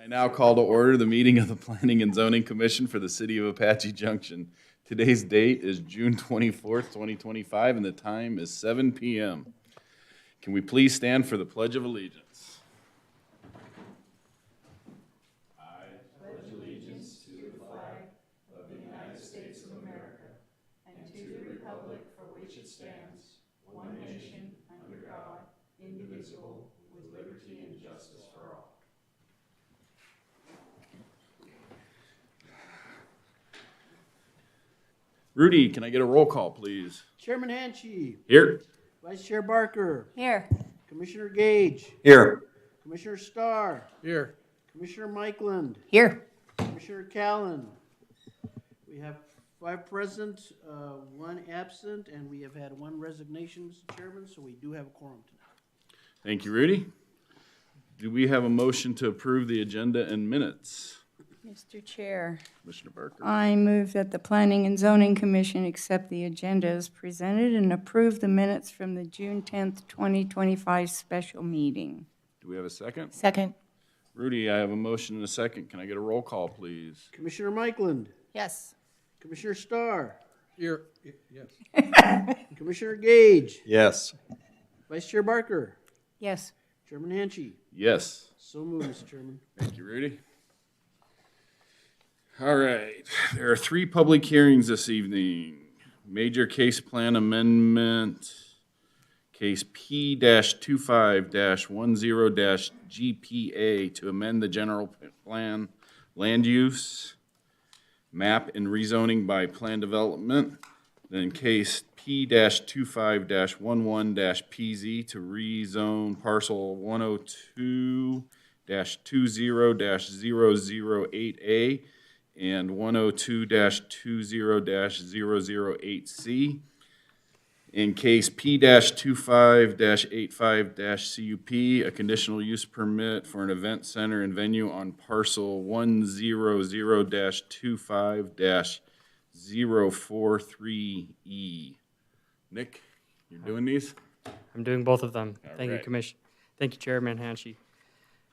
I now call to order the meeting of the Planning and Zoning Commission for the City of Apache Junction. Today's date is June 24th, 2025, and the time is 7 p.m. Can we please stand for the Pledge of Allegiance? I pledge allegiance to the flag of the United States of America and to the republic for which it stands, one nation, under God, indivisible, with liberty and justice for all. Rudy, can I get a roll call, please? Chairman Hanchey. Here. Vice Chair Barker. Here. Commissioner Gage. Here. Commissioner Starr. Here. Commissioner Mikeland. Here. Commissioner Callan. We have 5 present, 1 absent, and we have had 1 resignation, Mr. Chairman, so we do have a quorum tonight. Thank you, Rudy. Do we have a motion to approve the agenda and minutes? Mr. Chair, Commissioner Barker. I move that the Planning and Zoning Commission accept the agenda as presented and approve the minutes from the June 10th, 2025 special meeting. Do we have a second? Second. Rudy, I have a motion and a second. Can I get a roll call, please? Commissioner Mikeland. Yes. Commissioner Starr. Here, yes. Commissioner Gage. Yes. Vice Chair Barker. Yes. Chairman Hanchey. Yes. So moved, Mr. Chairman. Thank you, Rudy. All right, there are 3 public hearings this evening. Major Case Plan Amendment, Case P-25-10-GPA to amend the general plan land use, map and rezoning by plan development. Then Case P-25-11-PZ to rezone parcel 102-20-0008A and 102-20-008C. In case P-25-85-CUP, a conditional use permit for an event center and venue on parcel 100-25-043E. Nick, you're doing these? I'm doing both of them. All Thank you, right. Commissioner. Thank you, Chairman Hanchey.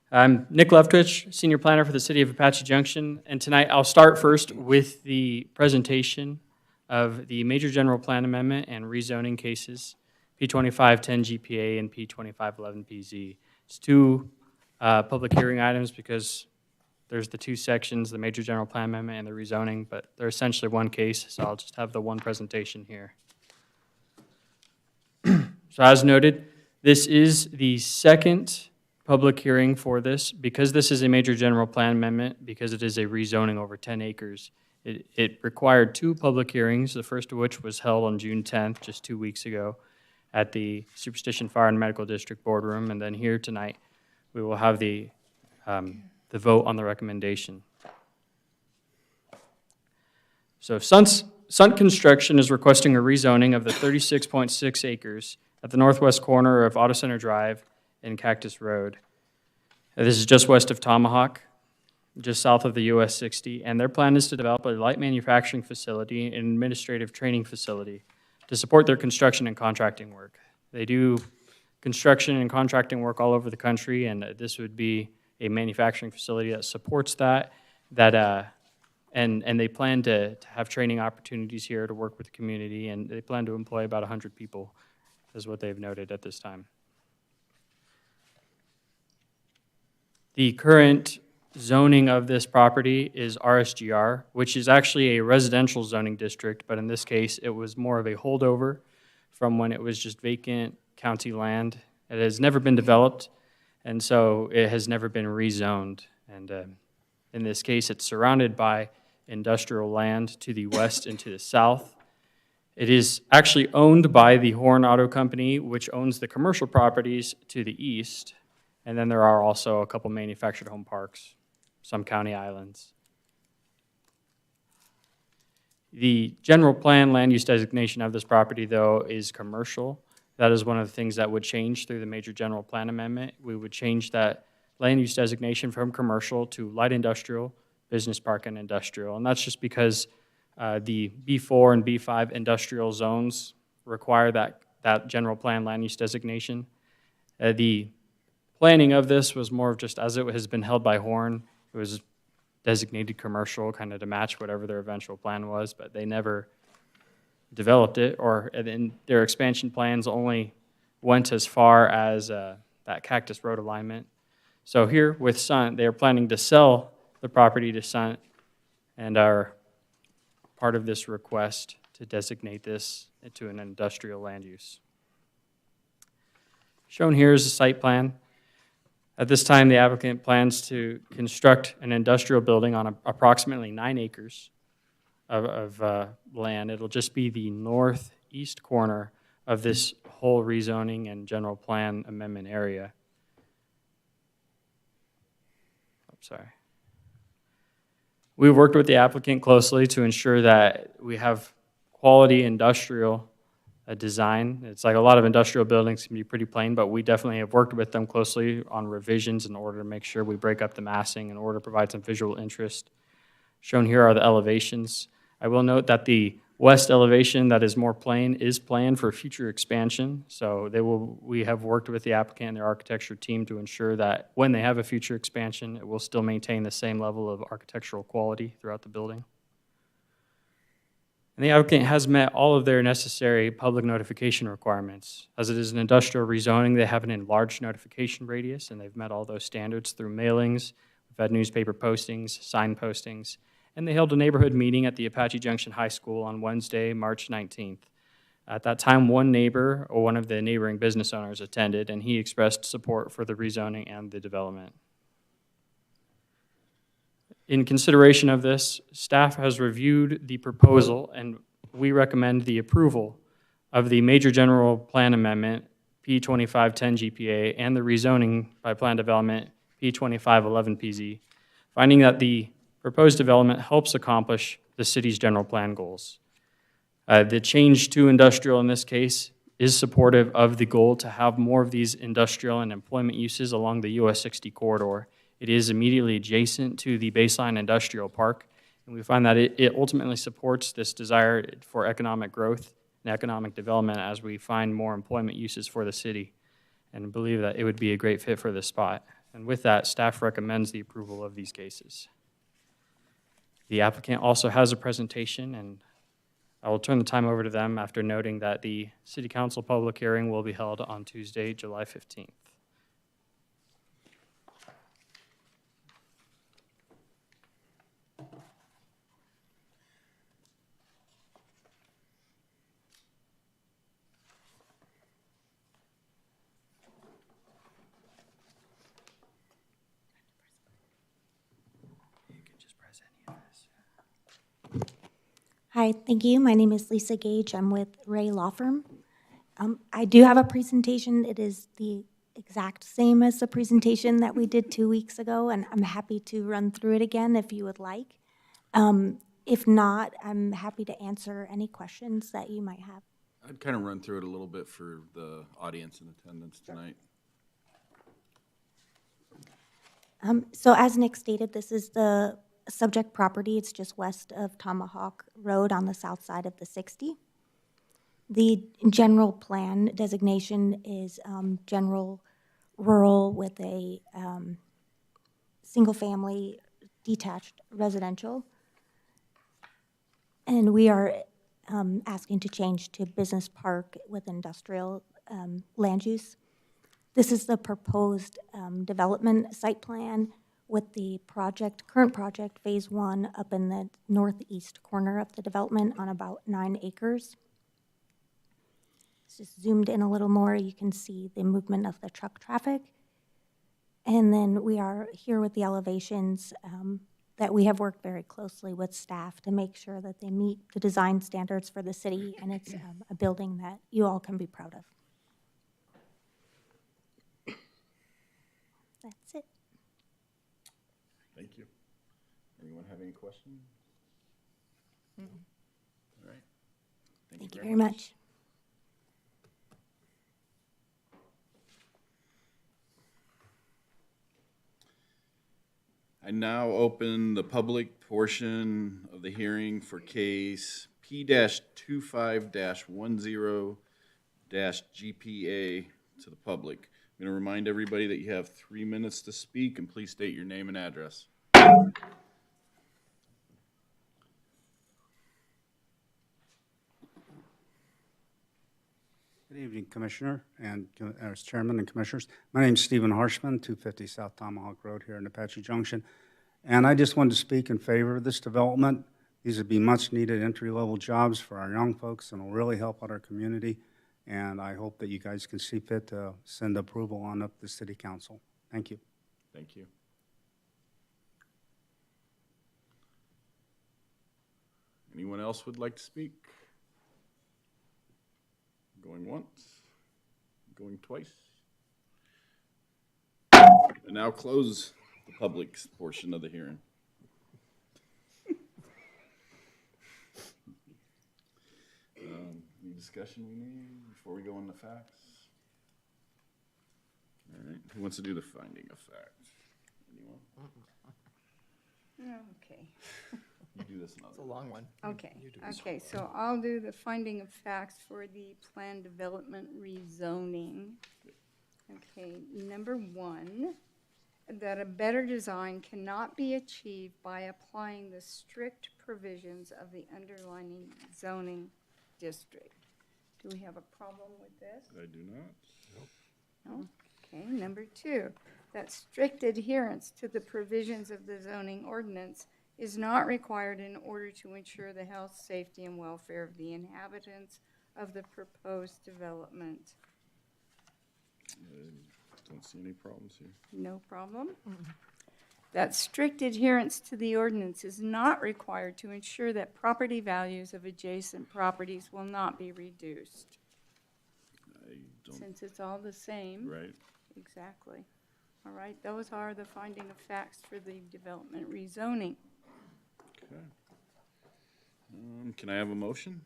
I'm Nick Leftwich, Senior Planner for the City of Apache Junction, and tonight I'll start first with the presentation of the Major General Plan Amendment and rezoning cases, P-2510 GPA and P-2511 PZ. It's 2 public hearing items because there's the 2 sections, the Major General Plan Amendment and the rezoning, but they're essentially one case, so I'll just have the one presentation here. So as noted, this is the second public hearing for this. Because this is a major general plan amendment, because it is a rezoning over 10 acres, it required 2 public hearings, the first of which was held on June 10th, just 2 weeks ago, at the Superstition Fire and Medical District Boardroom, and then here tonight, we will have the vote on the recommendation. So Sundt Construction is requesting a rezoning of the 36.6 acres at the northwest corner of Auto Center Drive and Cactus Road. This is just west of Tomahawk, just south of the US 60, and their plan is to develop a light manufacturing facility and administrative training facility to support their construction and contracting work. They do construction and contracting work all over the country, and this would be a manufacturing facility that supports that and they plan to have training opportunities here to work with the community, and they plan to employ about 100 people, is what they've noted at this time. The current zoning of this property is RSGR, which is actually a residential zoning district, but in this case, it was more of a holdover from when it was just vacant county land. It has never been developed, and so it has never been rezoned. And in this case, it's surrounded by industrial land to the west and to the south. It is actually owned by the Horn Auto Company, which owns the commercial properties to the east. And then there are also a couple manufactured home parks, some county islands. The general plan land use designation of this property, though, is commercial. That is one of the things that would change through the major general plan amendment. We would change that land use designation from commercial to light industrial, business park, and industrial. And that's just because the B4 and B5 industrial zones require that general plan land use designation. The planning of this was more of just as it has been held by Horn. It was designated commercial, kind of to match whatever their eventual plan was, but they never developed it, and then their expansion plans only went as far as that Cactus Road alignment. So here with Sundt, they are planning to sell the property to Sundt and are part of this request to designate this into an industrial land use. Shown here is a site plan. At this time, the applicant plans to construct an industrial building on approximately 9 acres of land. It'll just be the northeast corner of this whole rezoning and general plan amendment area. Sorry. We've worked with the applicant closely to ensure that we have quality industrial design. It's like a lot of industrial buildings can be pretty plain, but we definitely have worked with them closely on revisions in order to make sure we break up the massing in order to provide some visual interest. Shown here are the elevations. I will note that the west elevation that is more plain is planned for future expansion. So we have worked with the applicant and their architecture team to ensure that when they have a future expansion, it will still maintain the same level of architectural quality throughout the building. And the applicant has met all of their necessary public notification requirements. As it is an industrial rezoning, they have an enlarged notification radius, and they've met all those standards through mailings. We've had newspaper postings, sign postings, and they held a neighborhood meeting at the Apache Junction High School on Wednesday, March 19th. At that time, one neighbor, or one of the neighboring business owners, attended, and he expressed support for the rezoning and the development. In consideration of this, staff has reviewed the proposal, and we recommend the approval of the Major General Plan Amendment, P2510 GPA, and the rezoning by plan development, P2511 PZ, finding that the proposed development helps accomplish the city's general plan goals. The change to industrial in this case is supportive of the goal to have more of these industrial and employment uses along the US 60 corridor. It is immediately adjacent to the baseline industrial park, and we find that it ultimately supports this desire for economic growth and economic development as we find more employment uses for the city, and believe that it would be a great fit for this spot. And with that, staff recommends the approval of these cases. The applicant also has a presentation, and I will turn the time over to them after noting that the City Council public hearing will be held on Tuesday, July 15th. Hi, thank you. My name is Lisa Gage. I'm with Ray Law Firm. I do have a presentation. It is the exact same as the presentation that we did 2 weeks ago, and I'm happy to run through it again if you would like. If not, I'm happy to answer any questions that you might have. I'd kind of run through it a little bit for the audience in attendance tonight. So as Nick stated, this is the subject property. It's just west of Tomahawk Road on the south side of the 60. The general plan designation is general rural with a single-family detached residential. And we are asking to change to business park with industrial land use. This is the proposed development site plan with the current project, phase 1, up in the northeast corner of the development on about 9 acres. Just zoomed in a little more, you can see the movement of the truck traffic. And then we are here with the elevations that we have worked very closely with staff to make sure that they meet the design standards for the city, and it's a building that you all can be proud of. That's it. Thank you. Anyone have any questions? All right. Thank you very much. I now open the public portion of the hearing for case P-25-10-GPA to the public. I'm going to remind everybody that you have 3 minutes to speak, and please state your name and address. My Good evening, Commissioner and as Chairman and Commissioners. My name's Stephen Harshman, 250 South Tomahawk Road here in Apache Junction. And I just wanted to speak in favor of this development. These would be much-needed entry-level jobs for our young folks and will really help out our community. And I hope that you guys can see fit to send approval on up to City Council. Thank you. Thank you. Anyone else would like to speak? Going once, going twice. And now close the public portion of the hearing. Any discussion we need before we go on the facts? All right, who wants to do the finding of fact? Anyone? Okay. You do this another. It's a long one. Okay, okay, so I'll do the finding of facts for the plan development rezoning. Okay, number one, that a better design cannot be achieved by applying the strict provisions of the underlying zoning district. Do we have a problem with this? I do not. No? Okay, number two, that strict adherence to the provisions of the zoning ordinance is not required in order to ensure the health, safety, and welfare of the inhabitants of the proposed development. I don't see any problems here. No problem. That strict adherence to the ordinance is not required to ensure that property values of adjacent properties will not be reduced. I don't, Since it's all the same. right? Exactly. All right, those are the finding of facts for the development rezoning. Okay. Can I have a motion?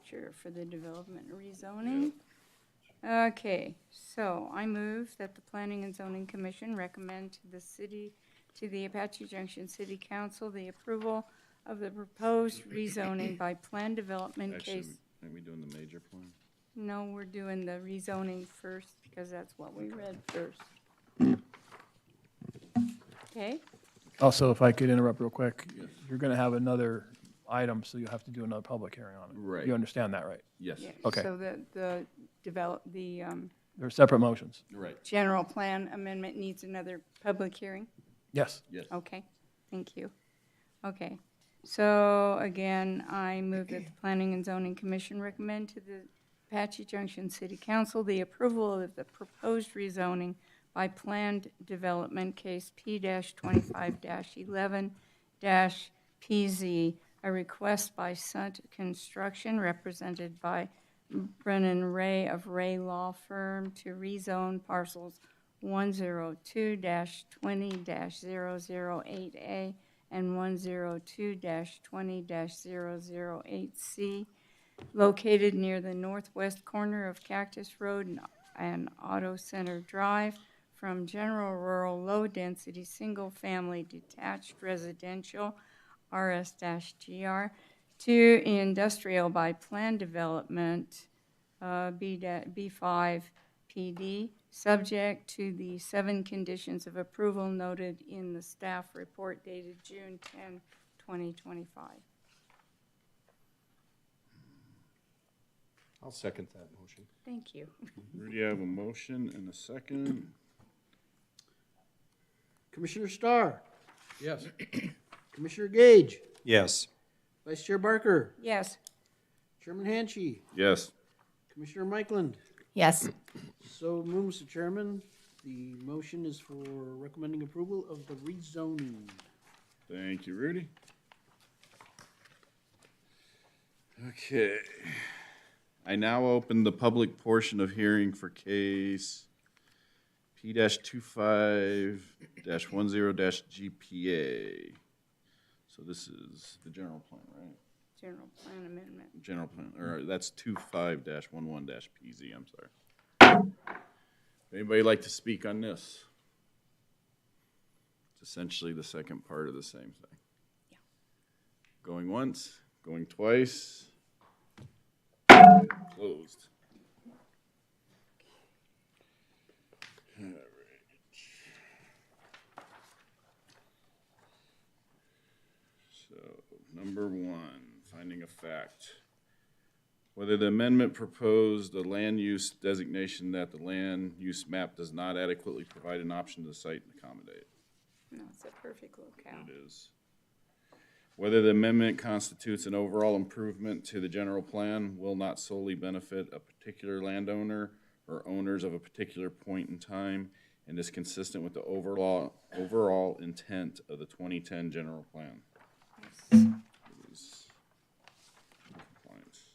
Sure, for the development rezoning. Okay, so I move that the Planning and Zoning Commission recommend to the Apache Junction City Council, the approval of the proposed rezoning by plan development Actually, case. are we doing the major plan? No, we're doing the rezoning first because that's what we read first. Okay, Also, if I could interrupt real quick, Yes. you're going to have another item, so you'll have to do another public hearing on it. Right. You understand that, right? Yes. yeah, Okay. so the They're separate motions. Right. general plan amendment needs another public hearing? Yes. Yes. Okay, thank you. Okay, so again, I move that the Planning and Zoning Commission recommend to the Apache Junction City Council the approval of the proposed rezoning by planned development case P-25-11-PZ, a request by Sundt Construction represented by Brennan Ray of Ray Law Firm to rezone parcels 102-20-008A and 102-20-008C, located near the northwest corner of Cactus Road and Auto Center Drive, from general rural low-density single-family detached residential RS-GR to industrial by plan development B5 PD, subject to the 7 conditions of approval noted in the staff report dated June 10, 2025. I'll second that motion. Thank you. Rudy, I have a motion and a second. Commissioner Starr, Yes. Commissioner Gage, Yes. Vice Chair Barker, Yes. Chairman Hanchey, Yes. Commissioner Mikeland. Yes. So move, Mr. Chairman. The motion is for recommending approval of the rezoning. Thank you, Rudy. Okay. I now open the public portion of hearing for case P-25-10-GPA. So this is the general plan, right? General plan amendment. General plan, or that's 25-11-PZ, I'm sorry. Anybody like to speak on this? It's essentially the second part of the same thing. Yeah. Going once, going twice. Closed. All right. So, number one, finding a fact. Whether the amendment proposed a land use designation that the land use map does not adequately provide an option to the site and accommodate. No, it's a perfect locale. It is. Whether the amendment constitutes an overall improvement to the general plan will not solely benefit a particular landowner or owners of a particular point in time and is consistent with the overall intent of the 2010 general plan. Yes. It is in compliance.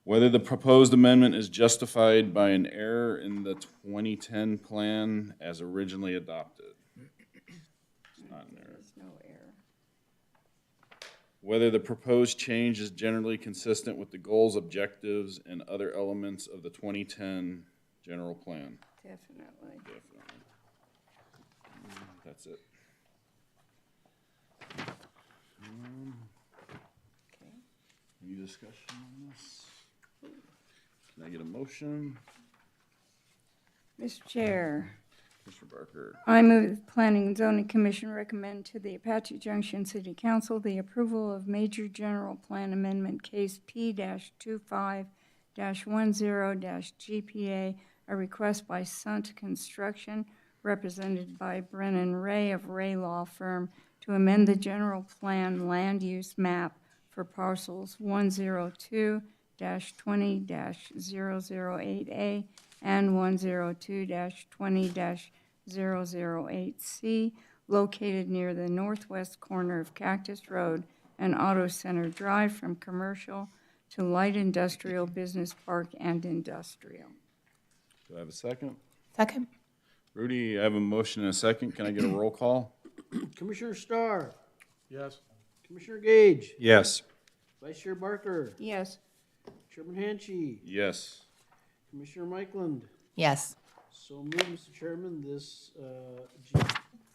Whether the proposed amendment is justified by an error in the 2010 plan as originally adopted. It's not an error. There's no error. Whether the proposed change is generally consistent with the goals, objectives, and other elements of the 2010 general plan. Definitely. Definitely. That's it. Okay. Any discussion on this? Can I get a motion? Mr. Chair, Mr. Barker. I move that the Planning and Zoning Commission recommend to the Apache Junction City Council the approval of Major General Plan Amendment Case P-25-10-GPA, a request by Sundt Construction, represented by Brennan Ray of Ray Law Firm, to amend the general plan land use map for parcels 102-20-008A and 102-20-008C, located near the northwest corner of Cactus Road and Auto Center Drive, from commercial to light industrial, business park, and industrial. Do I have a second? Second. Rudy, I have a motion and a second. Can I get a roll call? Commissioner Starr, Yes. Commissioner Gage, Yes. Vice Chair Barker, Yes. Chairman Hanchey, Yes. Commissioner Mikeland. Yes. So moved, Mr. Chairman. This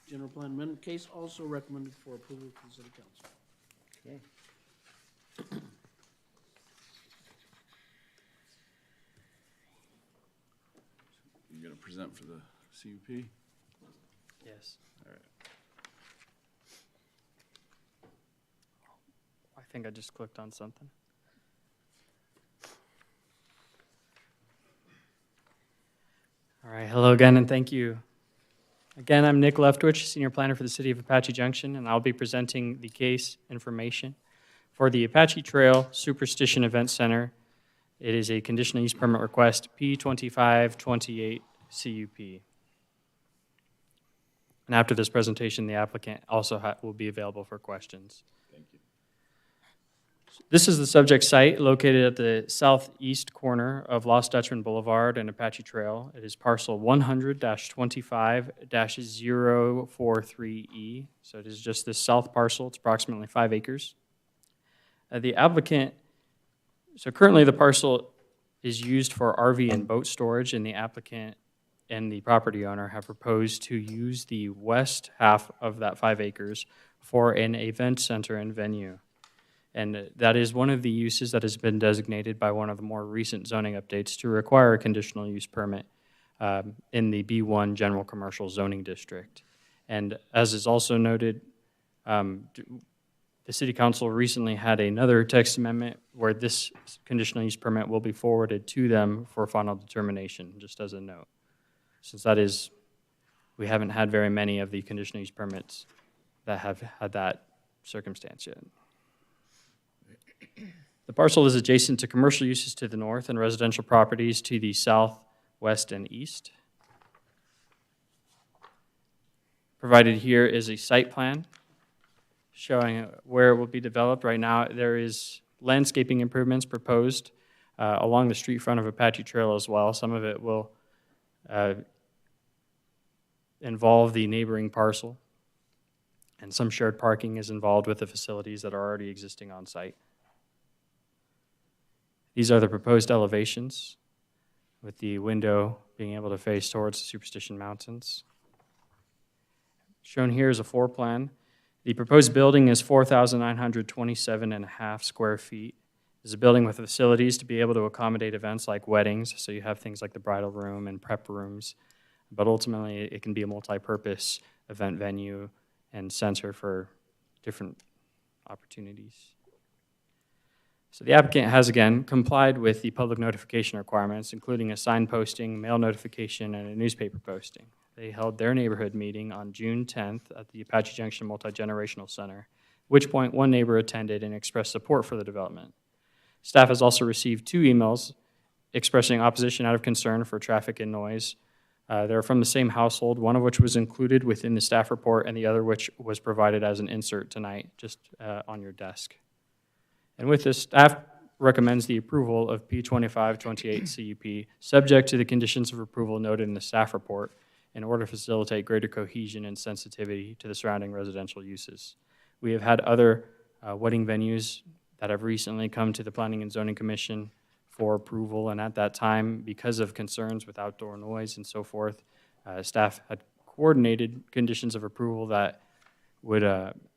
general plan amendment case also recommended for approval to the City Council. Okay. You gonna present for the CUP? Yes. All right. I think I just clicked on something. All right, hello again, and thank you. Again, I'm Nick Leftwich, Senior Planner for the City of Apache Junction, and I'll be presenting the case information for the Apache Trail Superstition Event Center. It is a conditional use permit request, P2528 CUP. And after this presentation, the applicant also will be available for questions. Thank you. This is the subject site located at the southeast corner of Lost Dutchman Boulevard and Apache Trail. It is parcel 100-25-043E. So it is just this south parcel. It's approximately 5 acres. The applicant, so currently the parcel is used for RV and boat storage, and the applicant and the property owner have proposed to use the west half of that 5 acres for an event center and venue. And that is one of the uses that has been designated by one of the more recent zoning updates to require a conditional use permit in the B1 General Commercial Zoning District. And as is also noted, the City Council recently had another text amendment where this conditional use permit will be forwarded to them for final determination, just as a note. Since that is, we haven't had very many of the conditional use permits that have had that circumstance yet. The parcel is adjacent to commercial uses to the north and residential properties to the south, west, and east. Provided here is a site plan showing where it will be developed. Right now, there is landscaping improvements proposed along the street front of Apache Trail as well. Some of it will involve the neighboring parcel, and some shared parking is involved with the facilities that are already existing on site. These are the proposed elevations, with the window being able to face towards the Superstition Mountains. Shown here is a floor plan. The proposed building is 4,927.5 square feet. It's a building with facilities to be able to accommodate events like weddings, so you have things like the bridal room and prep rooms, but ultimately it can be a multi-purpose event venue and center for different opportunities. So the applicant has, again, complied with the public notification requirements, including a sign posting, mail notification, and a newspaper posting. They held their neighborhood meeting on June 10th at the Apache Junction Multi-Generational Center, at which point one neighbor attended and expressed support for the development. Staff has also received 2 emails expressing opposition out of concern for traffic and noise. They're from the same household, one of which was included within the staff report and the other which was provided as an insert tonight, just on your desk. And with this, staff recommends the approval of P2528 CUP, subject to the conditions of approval noted in the staff report, in order to facilitate greater cohesion and sensitivity to the surrounding residential uses. We have had other wedding venues that have recently come to the Planning and Zoning Commission for approval, and at that time, because of concerns with outdoor noise and so forth, staff had coordinated conditions of approval that would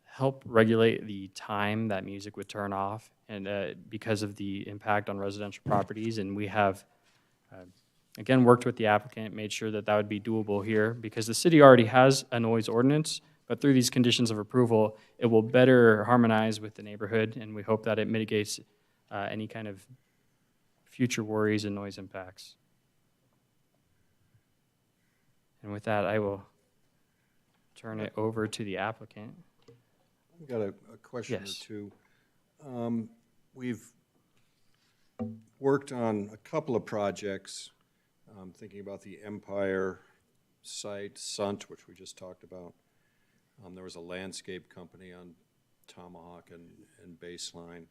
help regulate the time that music would turn off, and because of the impact on residential properties. And we have, again, worked with the applicant, made sure that that would be doable here, because the city already has a noise ordinance, but through these conditions of approval, it will better harmonize with the neighborhood, and we hope that it mitigates any kind of future worries and noise impacts. And with that, I will turn it over to the applicant. I've got a question or Yes. two. We've worked on a couple of projects, thinking about the Empire site, Sundt, which we just talked about. There was a landscape company on Tomahawk and Baseline,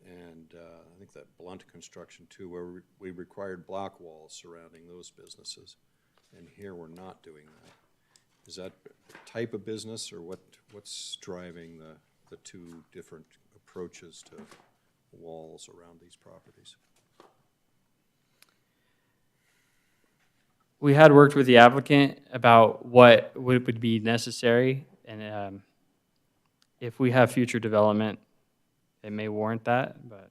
and I think that Blunt Construction too, where we required block walls surrounding those businesses. And here we're not doing that. Is that type of business, or what's driving the 2 different approaches to walls around these properties? We had worked with the applicant about what would be necessary, and if we have future development, it may warrant that, but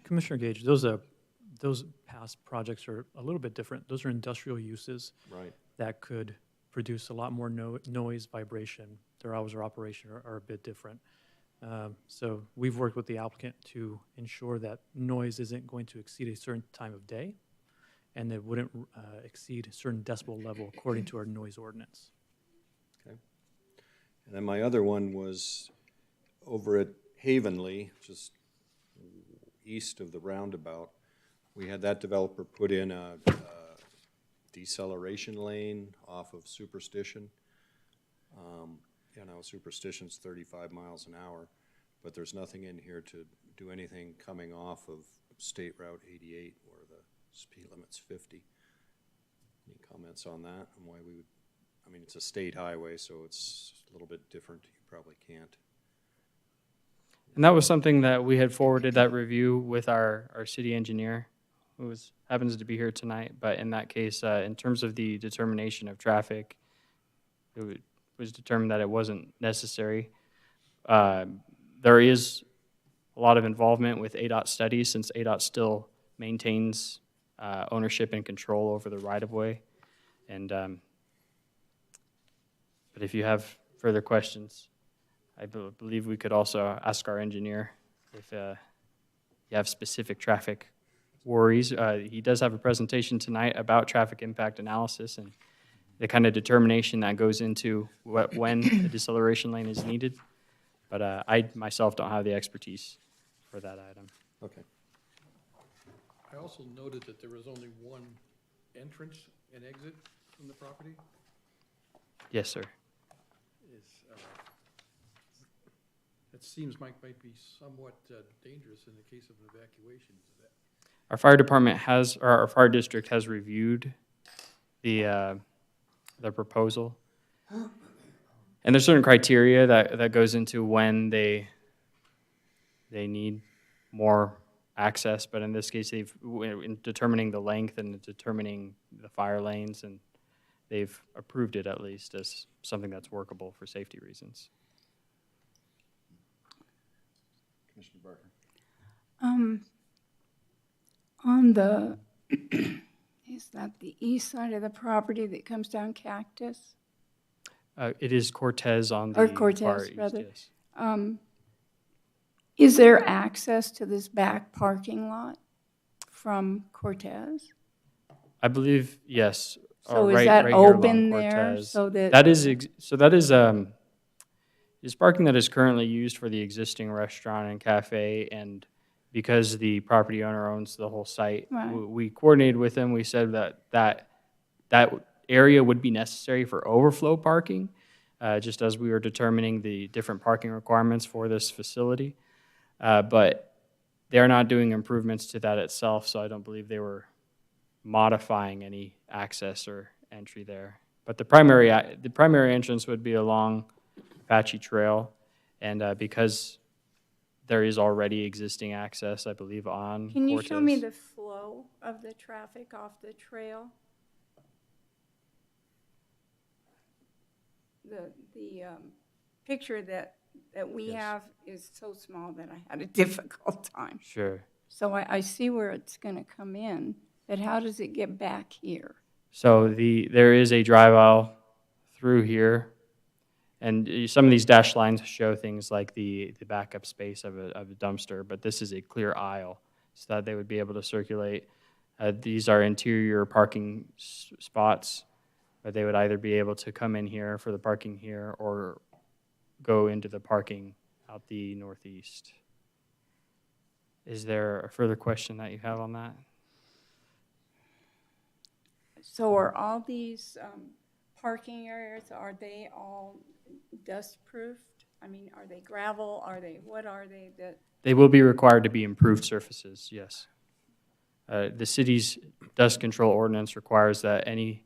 Commissioner Gage, those past projects are a little bit different. Those are industrial uses Right. that could produce a lot more noise, vibration. Their hours of operation are a bit different. So we've worked with the applicant to ensure that noise isn't going to exceed a certain time of day, and it wouldn't exceed a certain decibel level according to our noise ordinance. Okay. And then my other one was over at Havenly, just east of the roundabout. We had that developer put in a deceleration lane off of Superstition. You know, Superstition's 35 miles an hour, but there's nothing in here to do anything coming off of State Route 88 where the speed limit's 50. Any comments on that and why we would, I mean, it's a state highway, so it's a little bit different. You probably can't. and that was something that we had forwarded that review with our city engineer, who happens to be here tonight. But in that case, in terms of the determination of traffic, it was determined that it wasn't necessary. There is a lot of involvement with ADOT studies, since ADOT still maintains ownership and control over the right-of-way. And but if you have further questions, I believe we could also ask our engineer if you have specific traffic worries. He does have a presentation tonight about traffic impact analysis and the kind of determination that goes into when a deceleration lane is needed. But I myself don't have the expertise for that item. Okay. I also noted that there was only one entrance and exit from the property. Yes, sir. That seems might be somewhat dangerous in the case of an evacuation. Our fire department has, or our fire district has reviewed the proposal. And there's certain criteria that goes into when they need more access, but in this case, in determining the length and determining the fire lanes, and they've approved it at least as something that's workable for safety reasons. Commissioner Barker. On the, is that the east side of the property that comes down Cactus? It is Cortez on the Or Cortez, far east, rather. yes. Is there access to this back parking lot from Cortez? I believe, yes. So is right- that right here along open there Cortez. so that? That is, is parking that is currently used for the existing restaurant and cafe, and because the property owner owns the whole site, Right. we coordinated with him, we said that area would be necessary for overflow parking, just as we were determining the different parking requirements for this facility. But they're not doing improvements to that itself, so I don't believe they were modifying any access or entry there. But the primary entrance would be along Apache Trail, and because there is already existing access, I believe, on Can you show me Cortez. the flow of the traffic off the trail? The picture that we Yes. have is so small that I had a difficult time. Sure. So I see where it's gonna come in, but how does it get back here? So there is a drive aisle through here, and some of these dashed lines show things like the backup space of a dumpster, but this is a clear aisle so that they would be able to circulate. These are interior parking spots, but they would either be able to come in here for the parking here or go into the parking out the northeast. Is there a further question that you have on that? So are all these parking areas, are they all dust-proofed? I mean, are they gravel? What are they that? They will be required to be improved surfaces, yes. The city's dust control ordinance requires that any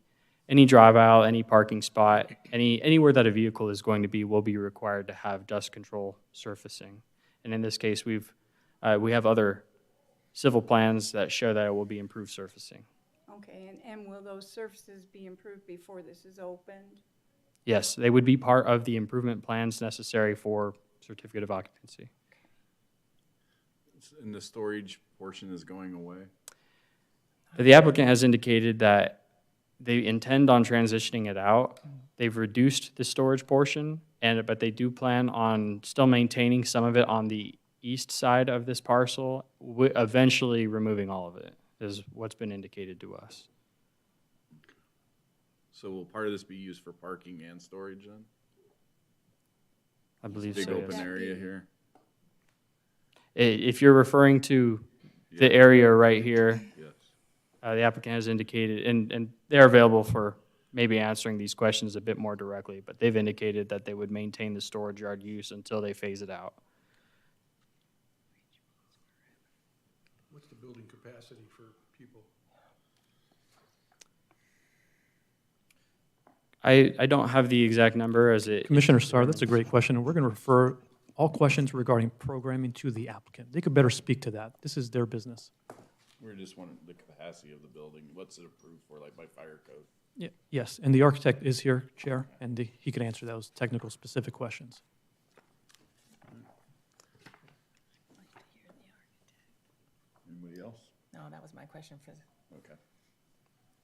drive aisle, any parking spot, anywhere that a vehicle is going to be will be required to have dust control surfacing. And in this case, we have other civil plans that show that it will be improved surfacing. Okay, and will those surfaces be improved before this is opened? Yes, they would be part of the improvement plans necessary for certificate of occupancy. And the storage portion is going away? The applicant has indicated that they intend on transitioning it out. They've reduced the storage portion, but they do plan on still maintaining some of it on the east side of this parcel, eventually removing all of it, is what's been indicated to us. So will part of this be used for parking and storage then? I believe Big so, open yes. area here? If you're referring to the area right here, Yes. the applicant has indicated, and they're available for maybe answering these questions a bit more directly, but they've indicated that they would maintain the storage yard use until they phase it out. What's the building capacity for people? I don't have the exact number as it. Commissioner Starr, that's a great question, and we're going to refer all questions regarding programming to the applicant. They could better speak to that. This is their business. We're just wondering the capacity of the building. What's it approved for, like by fire code? Yeah, yes, and the architect is here, Chair, and he can answer those technical specific questions. Anybody else? No, that was my question for Okay,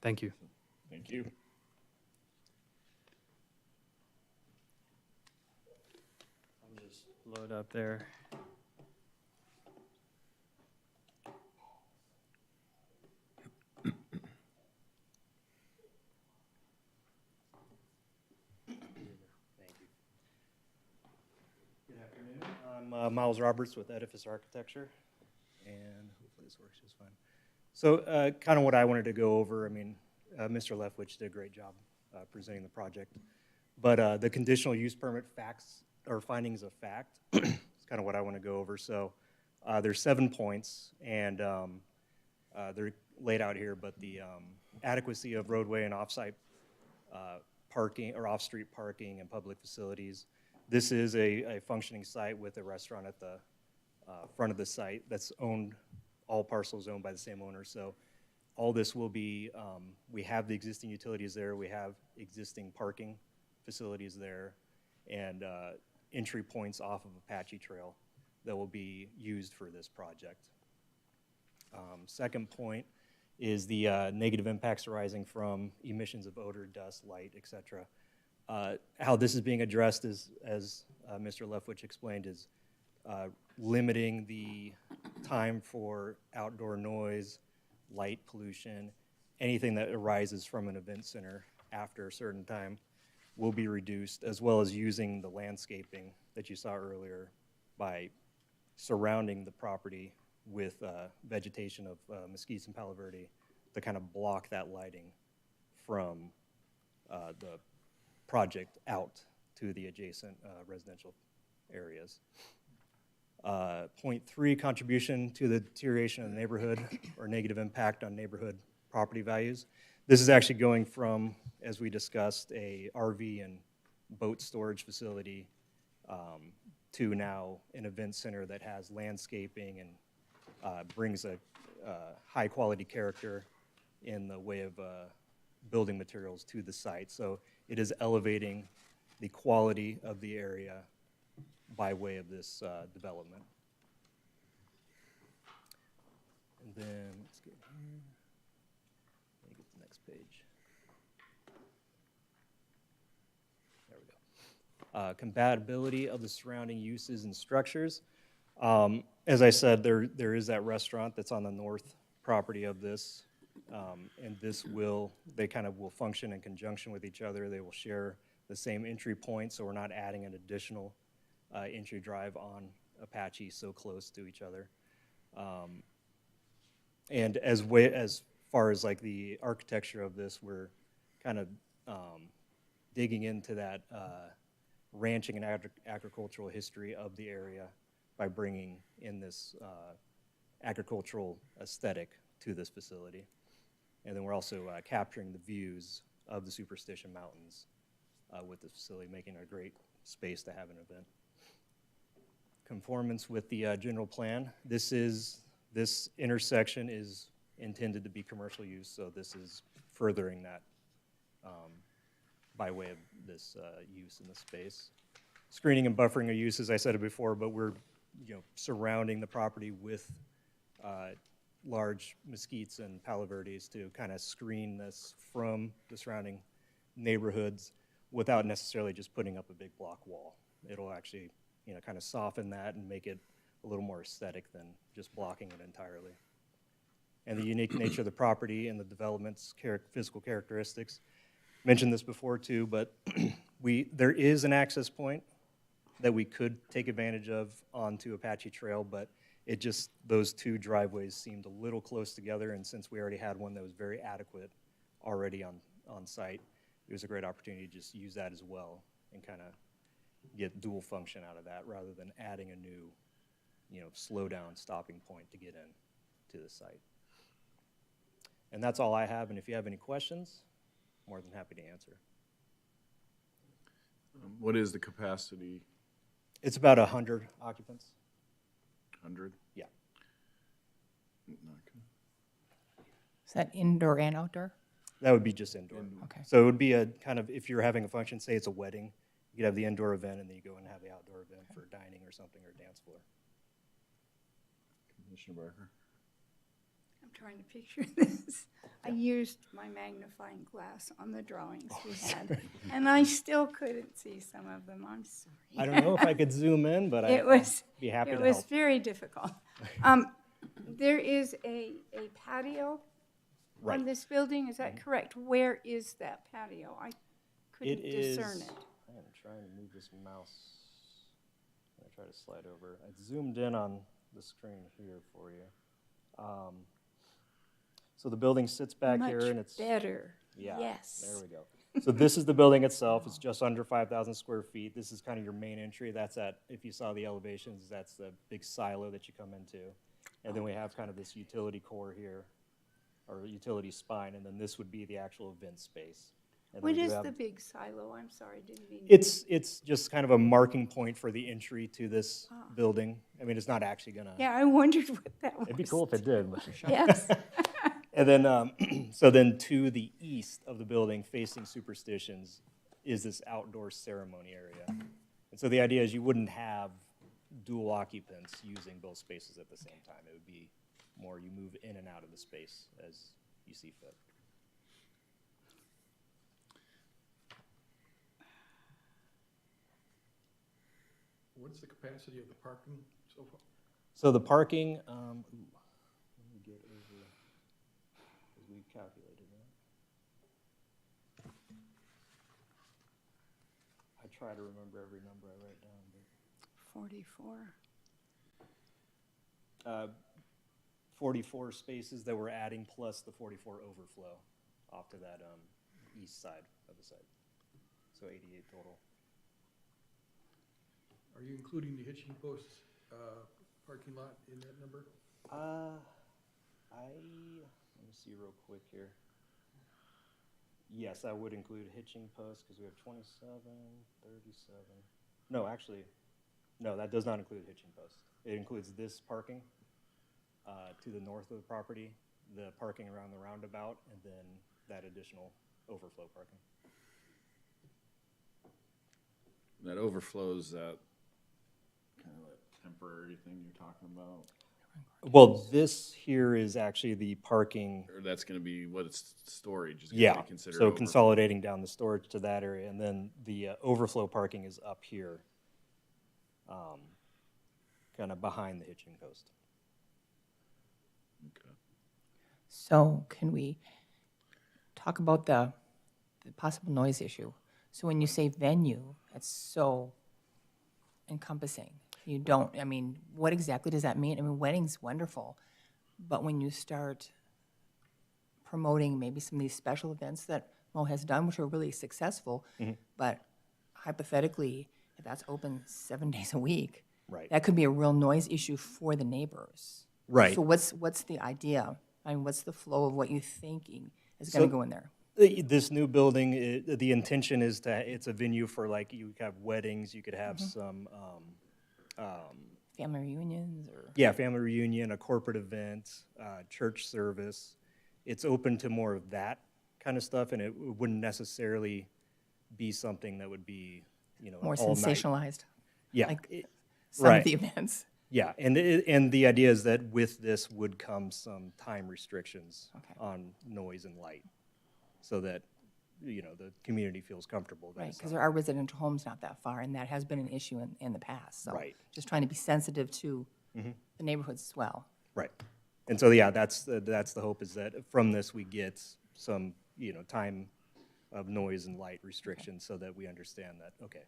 Thank you. thank you. I'll just load up there. I'm Miles Roberts with Edifice Architecture, and hopefully this works just fine. So kind of what I wanted to go over, I mean, Mr. Leftwich did a great job presenting the project, but the conditional use permit facts or findings of fact is kind of what I want to go over. So there's 7 points, and they're laid out here, but the adequacy of roadway and off-site parking or off-street parking and public facilities. This is a functioning site with a restaurant at the front of the site that's owned, all parcels owned by the same owner. So all this will be, we have the existing utilities there, we have existing parking facilities there, and entry points off of Apache Trail that will be used for this project. Second point is the negative impacts arising from emissions of odor, dust, light, et cetera. How this is being addressed is, as Mr. Leftwich explained, is limiting the time for outdoor noise, light pollution, anything that arises from an event center after a certain time will be reduced, as well as using the landscaping that you saw earlier by surrounding the property with vegetation of mesquites and palo verde to kind of block that lighting from the project out to the adjacent residential areas. Point 3, contribution to the deterioration of the neighborhood or negative impact on neighborhood property values. This is actually going from, as we discussed, a RV and boat storage facility to now an event center that has landscaping and brings a high-quality character in the way of building materials to the site. So it is elevating the quality of the area by way of this development. And then, let's get here. Let me get the next page. There we go. Compatibility of the surrounding uses and structures. As I said, there is that restaurant that's on the north property of this. And this they kind of will function in conjunction with each other. They will share the same entry point, so we're not adding an additional entry drive on Apache so close to each other. And as far as like the architecture of this, we're kind of digging into that ranching and agricultural history of the area by bringing in this agricultural aesthetic to this facility. And then we're also capturing the views of the Superstition Mountains with the facility, making it a great space to have an event. Conformance with the general plan. This intersection is intended to be commercial use, so this is furthering that by way of this use in the space. Screening and buffering of use, as I said it before, but we're surrounding the property with large mesquites and palo verdes to kind of screen this from the surrounding neighborhoods without necessarily just putting up a big block wall. It'll actually, kind of soften that and make it a little more aesthetic than just blocking it entirely. And the unique nature of the property and the development's physical characteristics. Mentioned this before too, but there is an access point that we could take advantage of onto Apache Trail, but those two driveways seemed a little close together, and since we already had one that was very adequate already on site, it was a great opportunity to just use that as well and kind of get dual function out of that rather than adding a new, slow down stopping point to get in to the site. And that's all I have, and if you have any questions, more than happy to answer. What is the capacity? It's about 100 occupants. 100? Yeah. Okay. Is that indoor and outdoor? That would be just indoor. Okay. So it would be a kind of, if you're having a function, say it's a wedding, you could have the indoor event and then you go and have the outdoor event for dining or something, or dance floor. Commissioner Barker? I'm trying to picture this. I used my magnifying glass on the drawings we had, and I still couldn't see some of them. I'm sorry. I don't know if I could zoom in, but I'd be happy to help. It was very difficult. There is a patio on this building, is that correct? Where is that patio? I couldn't discern it. I'm trying to move this mouse. I'm going to try to slide over. I zoomed in on the screen here for you. So the building sits back here, and it's better. Yeah, yes. There we go. So this is the building itself. It's just under 5,000 square feet. This is kind of your main entry. That's if you saw the elevations, that's the big silo that you come into. And then we have kind of this utility core here, or utility spine, and then this would be the actual event space. And What is the big silo? I'm sorry, didn't mean. It's just kind of a marking point for the entry to this building. I mean, it's not actually gonna. Yeah, I wondered what that was. It'd be cool if it did. But Yes. And then, so then to the east of the building, facing Superstitions, is this outdoor ceremony area. And so the idea is you wouldn't have dual occupants using both spaces at the same time. It would be more you move in and out of the space as you see fit. What's the capacity of the parking so far? So the parking, let me get over, because we calculated that. I try to remember every number I write down, but. 44. 44 spaces that we're adding plus the 44 overflow off to that east side of the site. So 88 total. Are you including the hitching posts parking lot in that number? Let me see real quick here. Yes, I would include hitching posts because we have 27, 37. No, actually, no, that does not include hitching posts. It includes this parking to the north of the property, the parking around the roundabout, and then that additional overflow parking. That overflows that kind of that temporary thing you're talking about? Well, this here is actually the parking. Or that's gonna be what it's storage is gonna Yeah, be considered so overflow. consolidating down the storage to that area, and then the overflow parking is up here, kind of behind the hitching post. Okay. So can we talk about the possible noise issue? So when you say venue, that's so encompassing. You don't, I mean, what exactly does that mean? I mean, wedding's wonderful, but when you start promoting maybe some of these special events that Mo has done, which are really successful, but hypothetically, if that's open 7 days a week, Right. that could be a real noise issue for the neighbors. Right. So what's the idea? I mean, what's the flow of what you're thinking is going to go in there? This new building, the intention is it's a venue for, like, you could have weddings, you could have some, Family reunions or? yeah, family reunion, a corporate event, church service. It's open to more of that kind of stuff, and it wouldn't necessarily be something that would be, you know, More all night. sensationalized? Yeah, Like some of right. the events? Yeah, and the idea is that with this would come some time restrictions Okay. on noise and light, so that, you know, the community feels comfortable. that Right, it's because not- there are residential homes not that far, and that has been an issue in the past. So Right. just trying to be sensitive to the neighborhoods as well. Right. And so, yeah, that's the hope, is that from this we get some, you know, time of noise and light restrictions so that we understand that, okay,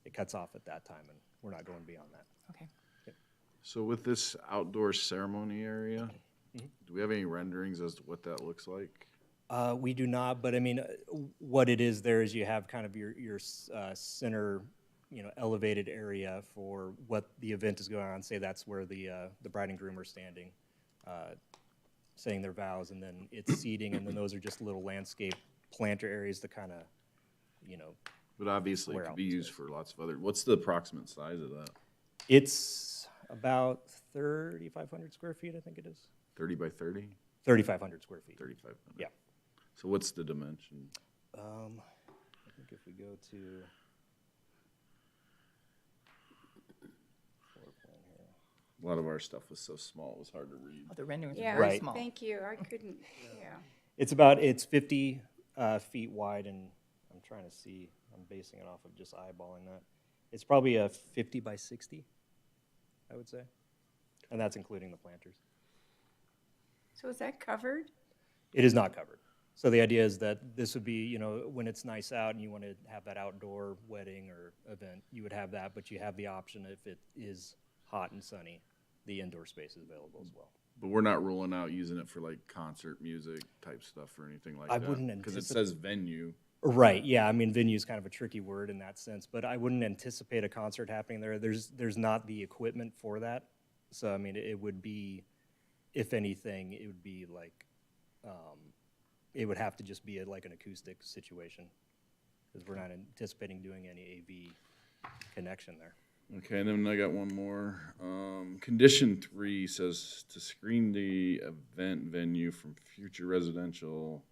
it cuts off at that time and we're not going beyond that. Okay. So with this outdoor ceremony area, do we have any renderings as to what that looks like? We do not, but I mean, what it is there is you have kind of your center, you know, elevated area for what the event is going on. Say that's where the bride and groom are standing, saying their vows, and then it's seating, and then those are just little landscape planter areas to kind of, you know. But obviously it Where could be else used is- for lots of other, what's the approximate size of that? It's about 3,500 square feet, I think it is. 30 by 30? 3,500 square feet. 3,500? Yeah. So what's the dimension? I think if we go to floor plan here. A lot of our stuff was so small, it was hard to read. Oh, the renderings are Yeah, very Right. small. thank you, I couldn't, yeah. It's 50 feet wide, and I'm trying to see, I'm basing it off of just eyeballing that. It's probably a 50 by 60, I would say. And that's including the planters. So is that covered? It is not covered. So the idea is that this would be, you know, when it's nice out and you want to have that outdoor wedding or event, you would have that, but you have the option, if it is hot and sunny, the indoor space is available as well. But we're not ruling out using it for like concert music type stuff or anything like I that? wouldn't Because it anticipate- says venue. Right, yeah, I mean, venue is kind of a tricky word in that sense, but I wouldn't anticipate a concert happening there. There's not the equipment for that. So, I mean, it would be, if anything, it would be like, it would have to just be like an acoustic situation, because we're not anticipating doing any AV connection there. Okay, and then I got one more. Condition 3 says to screen the event venue from future residential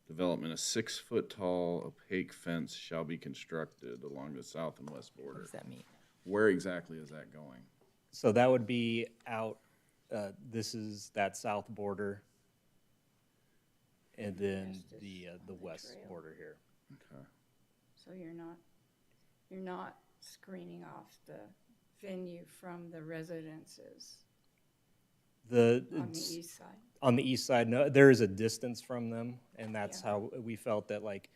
development, a 6-foot tall opaque fence shall be constructed along the south and west What border. does that mean? Where exactly is that going? So that would be out, this is that south border, and then the west trail. border here. Okay. So you're not screening off venue from the residences The, on the it's- east side? on the east side, no, there is a distance from them, and that's Yeah. how we felt that like,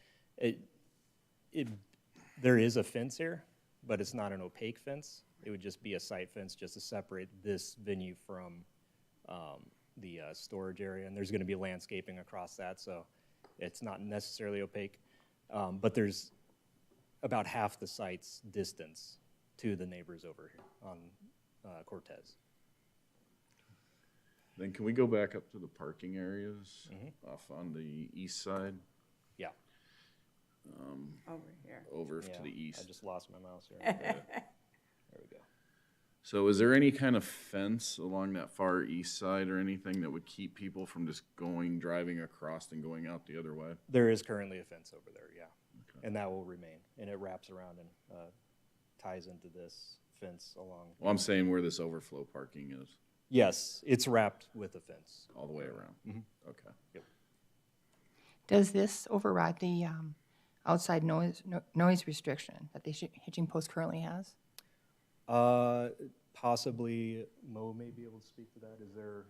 there is a fence here, but it's not an opaque fence. It would just be a site fence just to separate this venue from the storage area, and there's gonna be landscaping across that, so it's not necessarily opaque. But there's about half the site's distance to the neighbors over here on Cortez. Then can we go back up to the parking areas Mhm. off on the east side? Yeah. Over here. Over Yeah, to the east. I just lost my mouse here. There we go. So is there any kind of fence along that far east side or anything that would keep people from just driving across and going out the other way? There is currently a fence over there, yeah. And that will remain, and it wraps around and ties into this fence along. Well, I'm saying where this overflow parking is, Yes, it's wrapped with a fence. all the way around. Mhm. Okay. Does this override the outside noise restriction that the hitching post currently has? Possibly, Mo may be able to speak to that. Do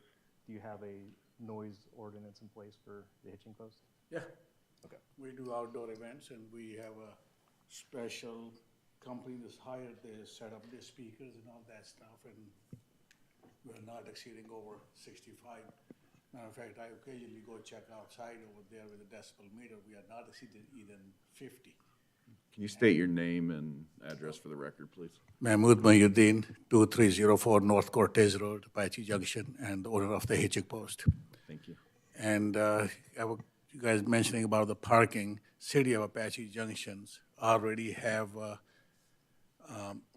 you have a noise ordinance in place for the hitching post? Yeah. Okay. We do outdoor events and we have a special company that's hired, they set up the speakers and all that stuff, and we're not exceeding over 65. Matter of fact, I occasionally go check outside over there with a decibel meter. We are not exceeding even 50. Can you state your name and address for the record, please? Mahmoud Mayuddin, 2304 North Cortez Road, Apache Junction, and the owner of the hitching post. Thank you. And you guys mentioning about the parking, City of Apache Junctions already have a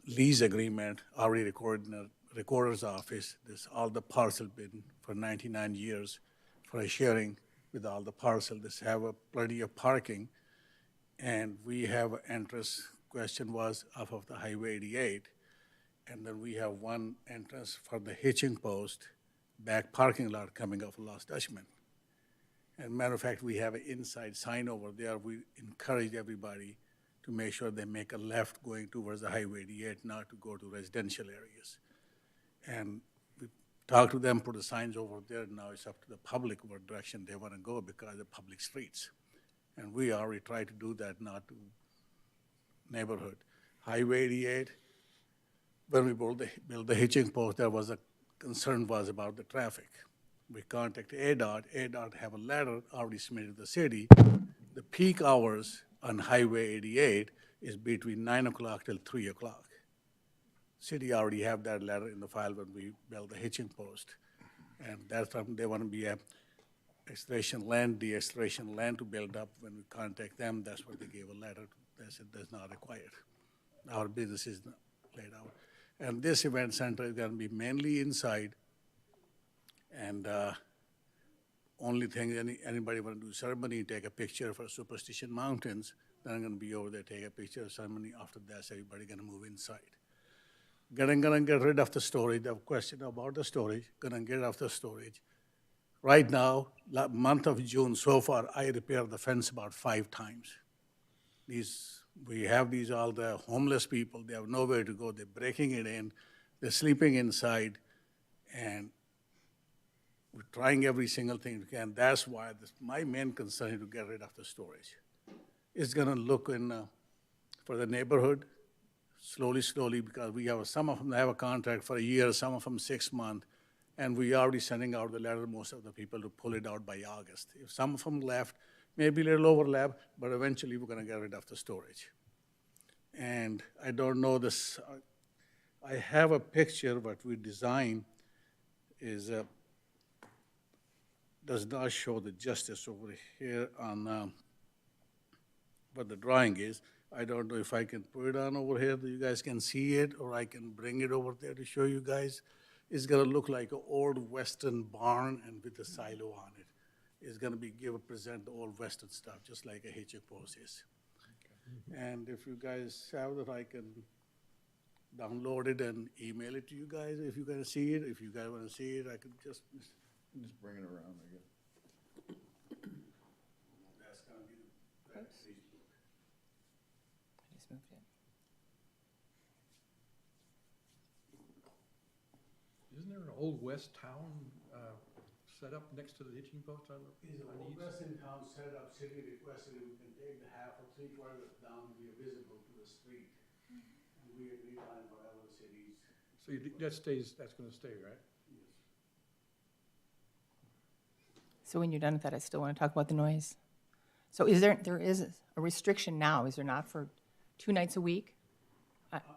lease agreement already recorded in the recorder's office. There's all the parcel been for 99 years for a sharing with all the parcel. This have a plenty of parking. And we have an entrance, question was off of the Highway 88. And then we have one entrance for the hitching post, back parking lot coming off of Lost Dutchman. And matter of fact, we have an inside sign over there. We encourage everybody to make sure they make a left going towards the Highway 88, not to go to residential areas. And we talked to them, put the signs over there. Now it's up to the public what direction they want to go because they're public streets. And we already try to do that, not to neighborhood. Highway 88, when we built the hitching post, there was a concern was about the traffic. We contacted ADOT. ADOT have a letter already submitted to the city. The peak hours on Highway 88 is between 9 o'clock till 3 o'clock. City already have that letter in the file when we built the hitching post. And that's something they want to be a extraction land, de-extraction land to build up. When we contact them, that's what they gave a letter. They said that's not required. Our business is laid out. And this event center is going to be mainly inside. And only thing anybody want to do ceremony, take a picture for Superstition Mountains, then I'm going to be over there, take a picture of ceremony. After that, everybody going to move inside. Gonna get rid of the storage. The question about the storage, gonna get rid of the storage. Right now, month of June so far, I repaired the fence about 5 times. We have all the homeless people, they have nowhere to go, they're breaking it in, they're sleeping inside, and we're trying every single thing we can. That's why my main concern is to get rid of the storage. It's gonna look for the neighborhood, slowly, because we have, some of them have a contract for a year, some of them 6 months, and we are already sending out the letter, most of the people, to pull it out by August. If some of them left, maybe a little overlap, but eventually we're gonna get rid of the storage. And I don't know this, I have a picture, what we designed is, does not show the justice over here on what the drawing is. I don't know if I can put it on over here that you guys can see it, or I can bring it over there to show you guys. It's gonna look like an old Western barn and with a silo on it. It's gonna present the old Western stuff, just like a hitching post is. Okay. And if you guys have that, I can download it and email it to you guys if you guys see it. If you guys wanna see it, I can just bring it around, I guess. That's gonna be the I just moved it. isn't there an old West Town set up next to the hitching post on Is on a East? Western town set up, city requested we can take the half or three-quarters down, be visible to the street. And we agreed on whatever the cities. So that's gonna stay, right? So when you're done with that, I still want to talk about the noise. So there is a restriction now, is there not, for 2 nights a week?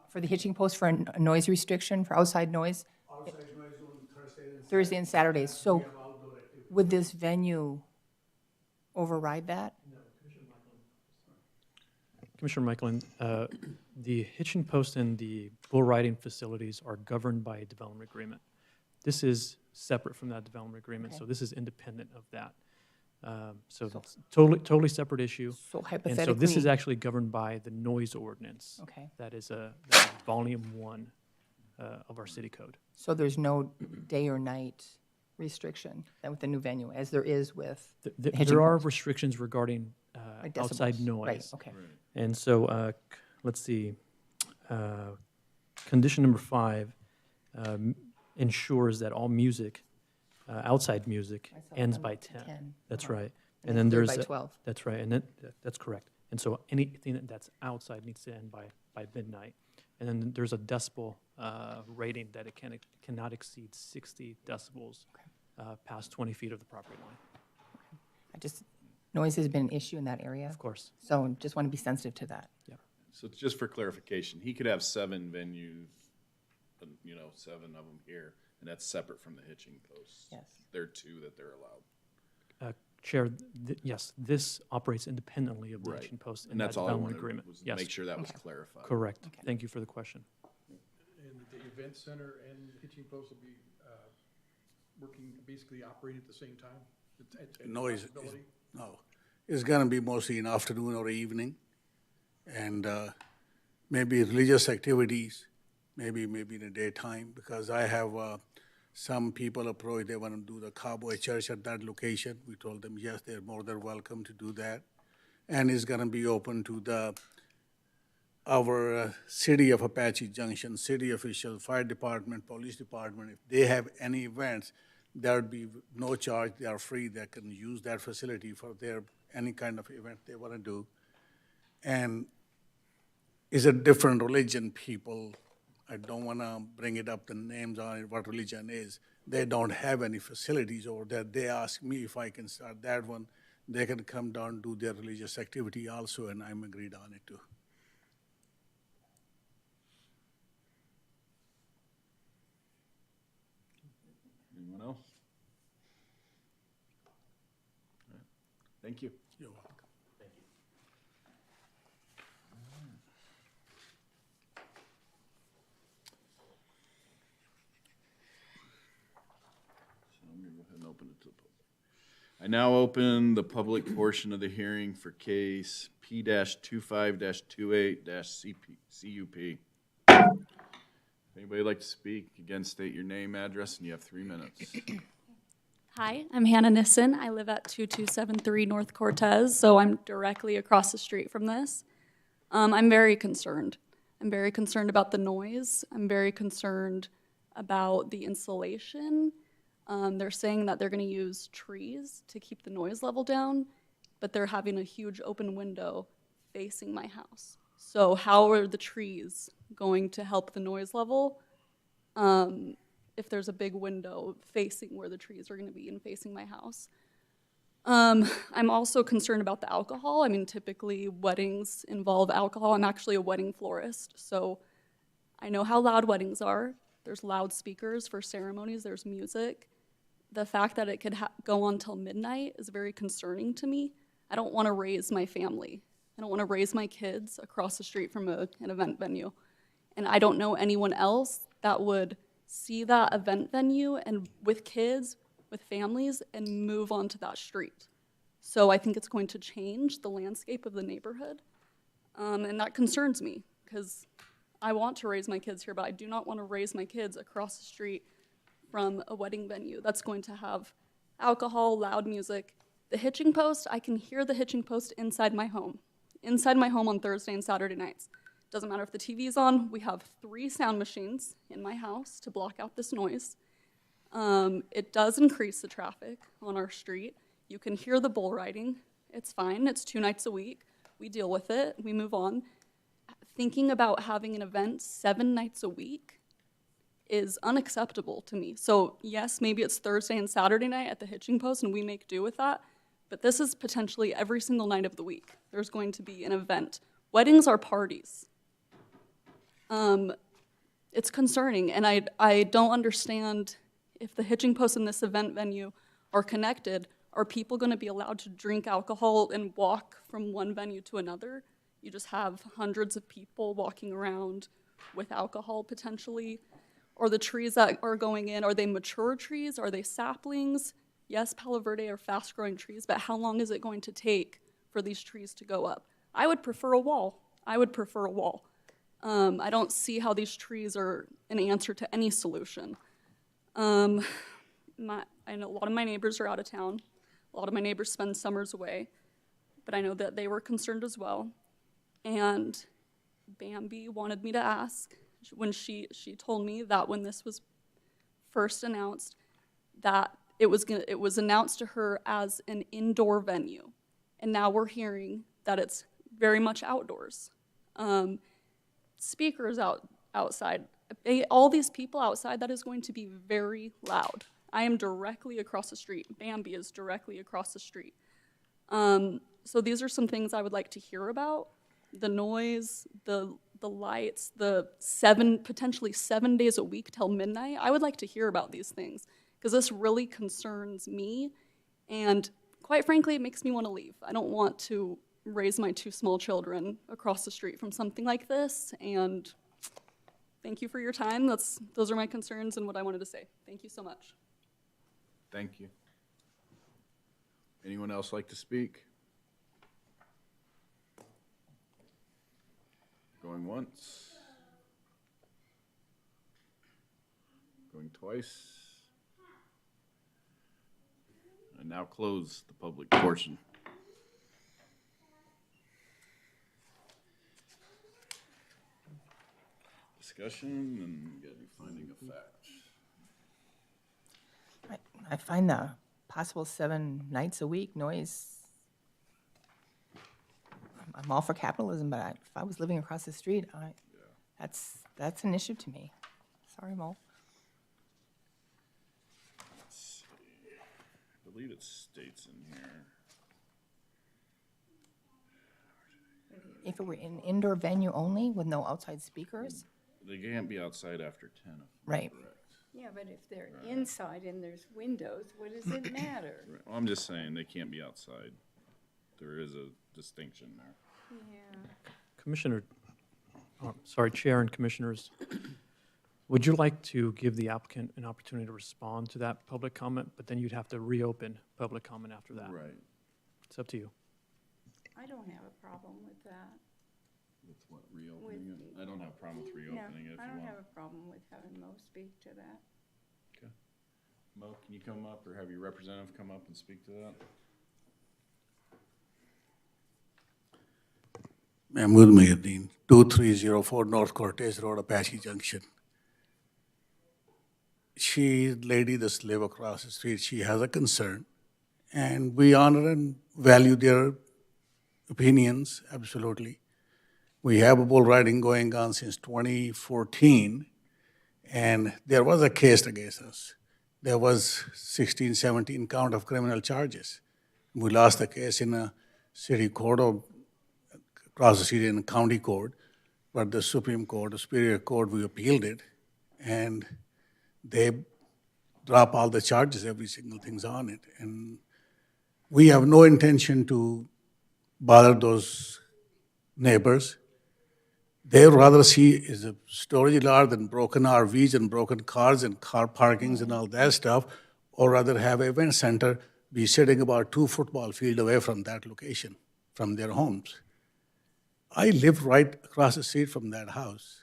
For the hitching post for a noise restriction, for outside noise? Outside noise on Thursday and Thursday and Saturdays. So we have outdoor activities. would this venue override that? Commissioner Michaelin, the hitching post and the bull riding facilities are governed by a development agreement. This is separate from that development agreement, so Okay. this is independent of that. So it's totally separate issue. So And hypothetically. so this is actually governed by the noise ordinance. Okay. That is volume 1 of our city code. So there's no day or night restriction then with the new venue, as there is with the hitching There are post? restrictions regarding Like outside decibels. noise. Right, okay. And so, let's see, condition number 5 ensures that all music, outside music, I saw ends 10 by to 10. 10. That's Uh-huh. right. And And then clear there's. by 12. That's right, and that's correct. And so anything that's outside needs to end by midnight. And then there's a decibel rating that it cannot exceed 60 decibels past 20 feet of the property line. Noise has been an issue in that area. Of course. So just want to be sensitive to that. So just for clarification, he could have 7 venues, 7 of them here, and that's separate from the hitching posts. Yes. There are 2 that they're allowed. Chair, yes, this operates independently of the Right. hitching post And and that that's all I development wanted, agreement. was to Yes, make sure that was Okay. clarified. correct. Okay. Thank you for the question. And the event center and hitching post will be working, basically operating at the same time? It's Noise is- possibility? No, it's gonna be mostly in afternoon or evening, and maybe religious activities, maybe in the daytime, because I have some people approach, they want to do the cowboy church at that location. We told them, yes, they're more than welcome to do that. And it's gonna be open to our city of Apache Junction, city officials, fire department, police department. If they have any events, there would be no charge, they are free, they can use that facility for any kind of event they want to do. And it's a different religion people, I don't want to bring it up, the names on it, what religion is. They don't have any facilities over there. They ask me if I can start that one. They can come down, do their religious activity also, and I'm agreed on it too. Anyone else? All right. Thank you. You're welcome. So I'm gonna go ahead and open it to the public. I now open the public portion of the hearing for case P-25-28-CUP. If anybody would like to speak, again, state your name, address, and you have 3 minutes. Hi, I'm Hannah Nissen. I live at 2273 North Cortez, so I'm directly across the street from this. I'm very concerned. I'm very concerned about the noise. I'm very concerned about the insulation. They're saying that they're going to use trees to keep the noise level down, but they're having a huge open window facing my house. So how are the trees going to help the noise level if there's a big window facing where the trees are going to be and facing my house? I'm also concerned about the alcohol. I mean, typically weddings involve alcohol. I'm actually a wedding florist, so I know how loud weddings are. There's loudspeakers for ceremonies, there's music. The fact that it could go on till midnight is very concerning to me. I don't want to raise my family. I don't want to raise my kids across the street from an event venue. And I don't know anyone else that would see that event venue and with kids, with families, and move onto that street. So I think it's going to change the landscape of the neighborhood. And that concerns me because I want to raise my kids here, but I do not want to raise my kids across the street from a wedding venue that's going to have alcohol, loud music. The hitching post, I can hear the hitching post inside my home on Thursday and Saturday nights. Doesn't matter if the TV's on, we have 3 sound machines in my house to block out this noise. It does increase the traffic on our street. You can hear the bull riding. It's fine. It's 2 nights a week. We deal with it. We move on. Thinking about having an event 7 nights a week is unacceptable to me. So yes, maybe it's Thursday and Saturday night at the hitching post and we make do with that, but this is potentially every single night of the week. There's going to be an event. Weddings are parties. It's concerning, and I don't understand if the hitching post and this event venue are connected, are people gonna be allowed to drink alcohol and walk from one venue to another? You just have hundreds of people walking around with alcohol potentially. Or the trees that are going in, are they mature trees? Are they saplings? Yes, Palo Verde are fast-growing trees, but how long is it going to take for these trees to go up? I would prefer a wall. I would prefer a wall. I don't see how these trees are an answer to any solution. I know a lot of my neighbors are out of town. A lot of my neighbors spend summers away, but I know that they were concerned as well. And Bambi wanted me to ask, when she told me that when this was first announced, that it was announced to her as an indoor venue, and now we're hearing that it's very much outdoors. Speakers outside, all these people outside, that is going to be very loud. I am directly across the street. Bambi is directly across the street. So these are some things I would like to hear about. The noise, the lights, potentially 7 days a week till midnight. I would like to hear about these things because this really concerns me, and quite frankly, it makes me want to leave. I don't want to raise my 2 small children across the street from something like this, and thank you for your time. Those are my concerns and what I wanted to say. Thank you so much. Thank you. Anyone else like to speak? Going once. Going twice. And now close the public portion. Discussion, and you gotta do finding of fact. I find the possible 7 nights a week noise, I'm all for capitalism, but if I was living across the street, that's an issue to me. Sorry, Mo. Let's see. I believe it states in here. If it were an indoor venue only with no outside speakers, They can't be outside after 10. right. Correct. Yeah, but if they're inside and there's windows, what does it matter? Right. Well, I'm just saying they can't be outside. There is a distinction there. Yeah. Chair and Commissioners, would you like to give the applicant an opportunity to respond to that public comment, but then you'd have to reopen public comment after that? Right. It's up to you. I don't have a problem with that. With what, reopening it? I don't have a problem with reopening it if you No, I don't have want. a problem with having Mo speak to that. Okay. Mo, can you come up or have your representative come up and speak to that? Mahmood Muhyiddin, 2304 North Cortez Road, Apache Junction. Lady that's live across the street, she has a concern, and we honor and value their opinions, absolutely. We have a bull riding going on since 2014, and there was a case against us. There was 16, 17 count of criminal charges. We lost the case in a city court or across the street in a county court, but the Supreme Court, the Superior Court, we appealed it, and they drop all the charges, every single thing's on it. And we have no intention to bother those neighbors. They rather see is a storage yard than broken RVs and broken cars and car parkings and all that stuff, or rather have an event center be sitting about 2 football fields away from that location, from their homes. I live right across the street from that house,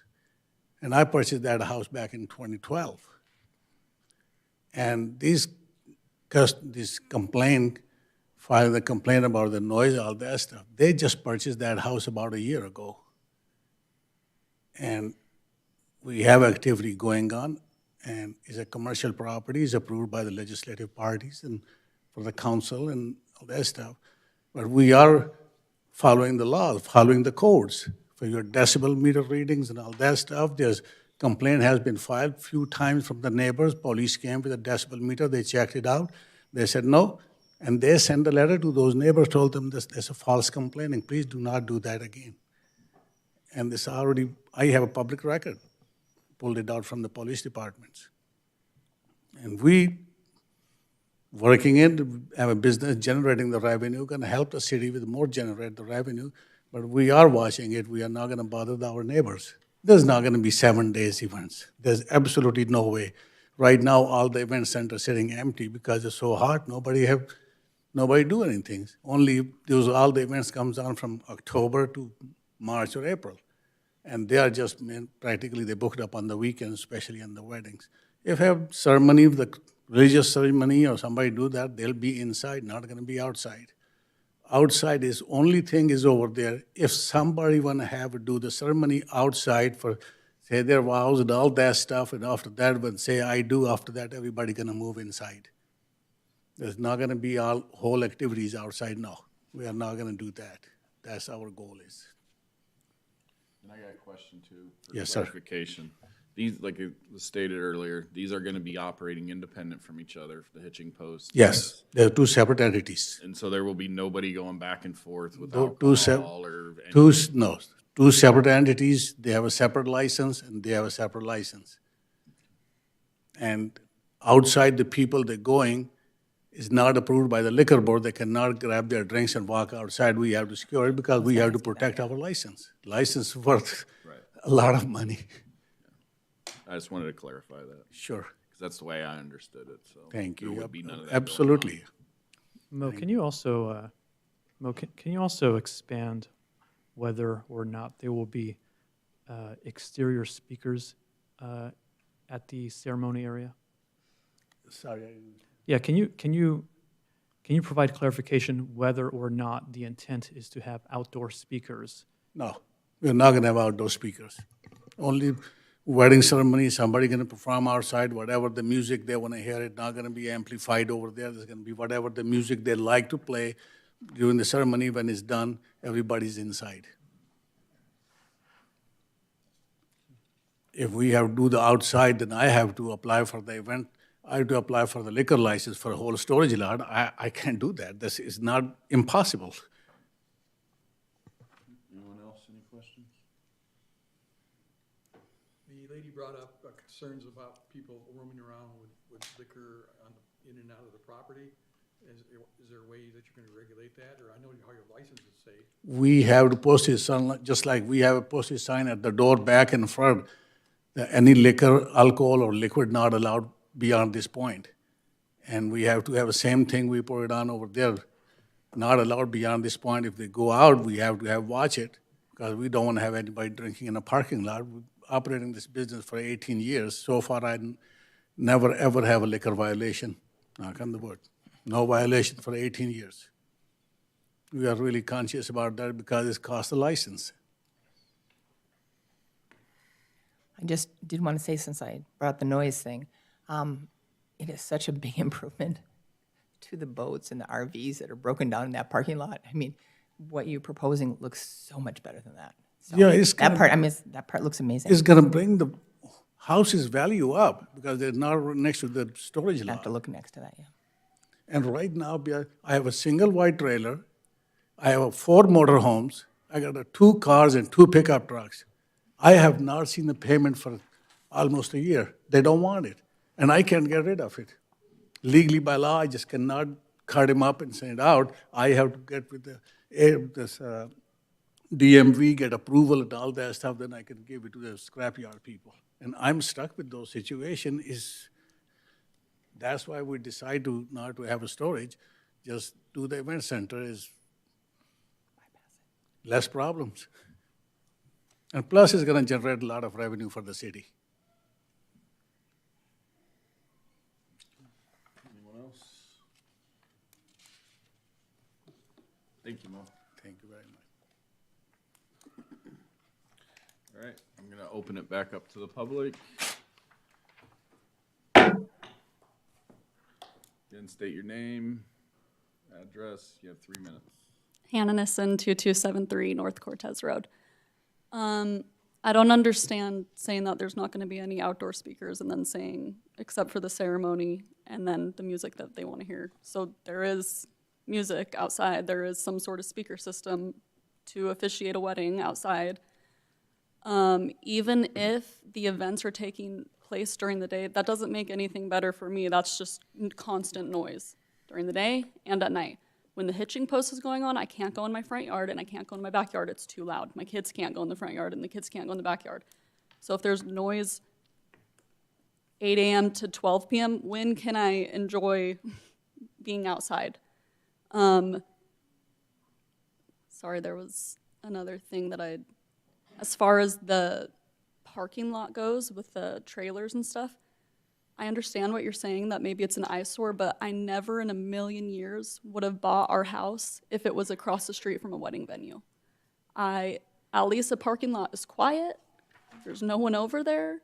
and I purchased that house back in 2012. And these filed a complaint about the noise, all that stuff. They just purchased that house about a year ago. And we have activity going on, and is a commercial property, is approved by the legislative parties and for the council and all that stuff. But we are following the laws, following the codes. For your decibel meter readings and all that stuff, there's complaint has been filed few times from the neighbors. Police came with a decibel meter, they checked it out. They said no, and they sent a letter to those neighbors, told them there's a false complaining. Please do not do that again. And this already, I have a public record, pulled it out from the police departments. And we, working in, have a business generating the revenue, gonna help the city with more generate the revenue, but we are watching it. We are not gonna bother our neighbors. There's not gonna be 7 days events. There's absolutely no way. Right now, all the event centers sitting empty because it's so hot, nobody do anything. Only all the events comes on from October to March or April. And they are just, practically they booked up on the weekends, especially on the weddings. If you have ceremony, the religious ceremony or somebody do that, they'll be inside, not gonna be outside. Outside is only thing is over there. If somebody wanna do the ceremony outside for, say their vows and all that stuff, and after that, when say I do, after that, everybody gonna move inside. There's not gonna be all whole activities outside, no. We are not gonna do that. That's our goal is. And I got a question too, for Yes, sir. clarification. These, like it was stated earlier, these are gonna be operating independent from each other, the hitching posts. Yes, they're two separate entities. And so there will be nobody going back and forth with Two alcohol or anything. two separate entities, they have a separate license and they have a separate license. And outside the people they're going is not approved by the liquor board. They cannot grab their drinks and walk outside. We have to secure it because we have to protect our license. License worth a lot of money. I just wanted to clarify that, Sure, because that's the way I understood it, so. thank you. There would be none of that going on. Absolutely. Mo, can you also, can you also expand whether or not there will be exterior speakers at the ceremony area? Sorry. Yeah, can you provide clarification whether or not the intent is to have outdoor speakers? No, we're not gonna have outdoor speakers. Only wedding ceremony, somebody gonna perform outside, whatever the music they wanna hear, it's not gonna be amplified over there. There's gonna be whatever the music they like to play during the ceremony. When it's done, everybody's inside. If we have to do the outside, then I have to apply for the event. I have to apply for the liquor license for a whole storage lot. I can't do that. This is not impossible. Anyone else, any questions? The lady brought up concerns about people roaming around with liquor in and out of the property. Is there a way that you can regulate that, or I know how your licenses say? We have to post a sign, just like we have a posted sign at the door, back and front, that any liquor, alcohol, or liquid not allowed beyond this point. And we have to have the same thing, we put it on over there, not allowed beyond this point. If they go out, we have to watch it, because we don't want to have anybody drinking in a parking lot. We're operating this business for 18 years. So far, I never, ever have a liquor violation, knock on the wood. No violation for 18 years. We are really conscious about that because it costs a license. I just did want to say, since I brought the noise thing, it is such a big improvement to the boats and the RVs that are broken down in that parking lot. I mean, what you're proposing looks so much better than that. So Yeah, it's that gonna- part, I mean, that part looks amazing. It's gonna bring the house's value up because they're not next to the storage I have lot. to look next to that, yeah. And right now, I have a single wide trailer, I have 4 motor homes, I got 2 cars and 2 pickup trucks. I have not seen the payment for almost a year. They don't want it, and I can't get rid of it. Legally, by law, I just cannot cut him up and send it out. I have to get with the DMV, get approval and all that stuff, then I can give it to the scrapyard people. And I'm stuck with those situations. That's why we decide not to have a storage, just do the event center is less problems. And plus, it's gonna generate a lot of revenue for the city. Anyone else? Thank you, Mo. Thank you very much. All right, I'm gonna open it back up to the public. And state your name, address. You have 3 minutes. Hannah Nissen, 2273 North Cortez Road. I don't understand saying that there's not going to be any outdoor speakers and then saying, except for the ceremony and then the music that they want to hear. So there is music outside. There is some sort of speaker system to officiate a wedding outside. Even if the events are taking place during the day, that doesn't make anything better for me. That's just constant noise during the day and at night. When the hitching post is going on, I can't go in my front yard and I can't go in my backyard. It's too loud. My kids can't go in the front yard and the kids can't go in the backyard. So if there's noise 8 a.m. to 12 p.m., when can I enjoy being outside? Sorry, there was another thing that as far as the parking lot goes with the trailers and stuff, I understand what you're saying, that maybe it's an eyesore, but I never in a million years would have bought our house if it was across the street from a wedding venue. At least the parking lot is quiet. There's no one over there.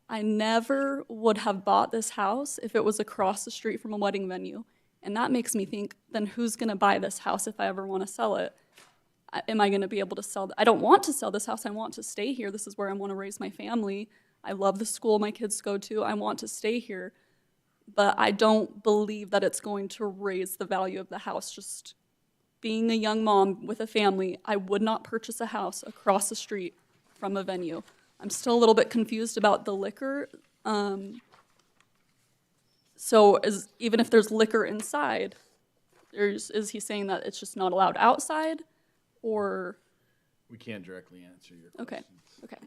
I never would have bought this house if it was across the street from a wedding venue. And that makes me think, then who's gonna buy this house if I ever wanna sell it? Am I gonna be able to sell? I don't want to sell this house. I want to stay here. This is where I wanna raise my family. I love the school my kids go to. I want to stay here. But I don't believe that it's going to raise the value of the house. Just being a young mom with a family, I would not purchase a house across the street from a venue. I'm still a little bit confused about the liquor. So even if there's liquor inside, is he saying that it's just not allowed outside? Or? We can't directly answer your Okay, questions. okay.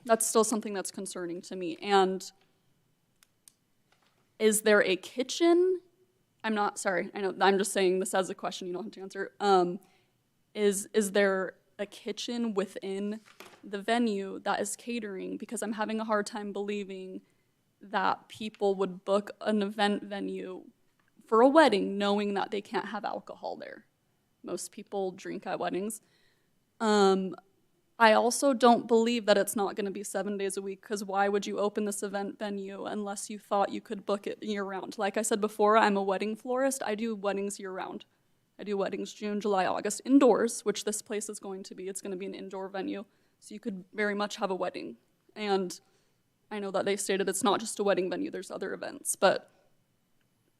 That's still something that's concerning to me. And is there a kitchen? I'm not, sorry, I know, I'm just saying this as a question, you don't have to answer. Is there a kitchen within the venue that is catering? Because I'm having a hard time believing that people would book an event venue for a wedding knowing that they can't have alcohol there. Most people drink at weddings. I also don't believe that it's not going to be 7 days a week, because why would you open this event venue unless you thought you could book it year-round? Like I said before, I'm a wedding florist. I do weddings year-round. I do weddings June, July, August, indoors, which this place is going to be. It's going to be an indoor venue, so you could very much have a wedding. And I know that they stated it's not just a wedding venue, there's other events, but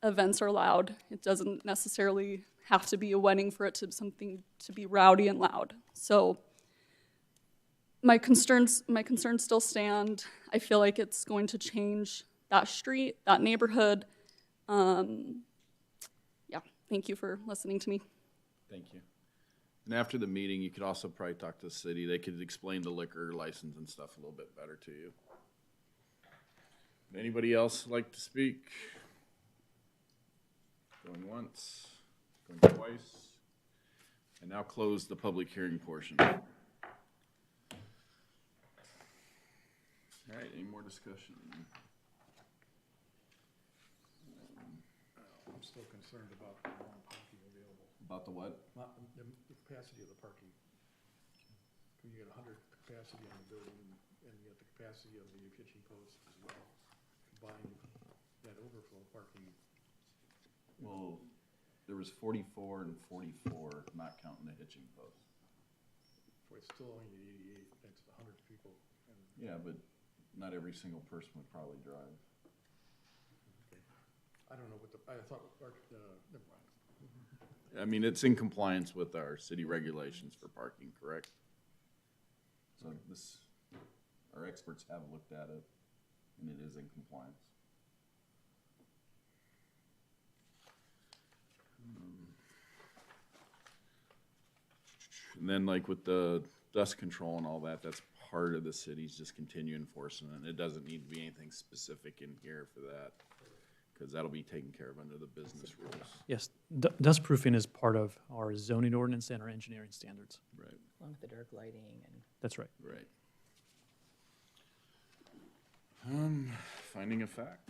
events are loud. It doesn't necessarily have to be a wedding for it to be rowdy and loud. So my concerns still stand. I feel like it's going to change that street, that neighborhood. Yeah, thank you for listening to me. Thank you. And after the meeting, you could also probably talk to the city. They could explain the liquor license and stuff a little bit better to you. Anybody else like to speak? Going once, going twice. And now close the public hearing portion. All right, any more discussion? I'm still concerned about the amount of parking available. About the what? Not the capacity of the parking. You get 100 capacity on the building, and you get the capacity of the kitchen post as well. Combine that overflow parking. Well, there was 44 and 44, not counting the hitching post. So it's still only 88, that's 100 people. And Yeah, but not every single person would probably drive. I don't know what I thought, never mind. I mean, it's in compliance with our city regulations for parking, correct? So our experts have looked at it, and it is in compliance. And then like with the dust control and all that, that's part of the city's just continue enforcement. It doesn't need to be anything specific in here for that, because that'll be taken care of under the business rules. Yes, dust proofing is part of our zoning ordinance and our engineering standards. Right, Along with the dark lighting and. That's right. right. Finding a fact.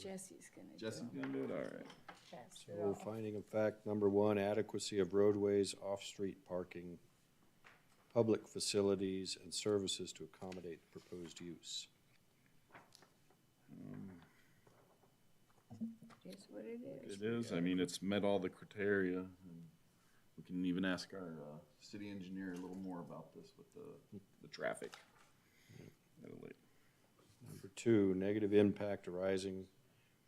Jesse's gonna Jesse's gonna do it, all right. So finding of fact number one, adequacy of roadways, off-street parking. public facilities and services to accommodate the proposed use. Is what it is. It is, I mean, it's met all the criteria. And we can even ask our city engineer a little more about this with the traffic. At a late- Number 2, negative impact arising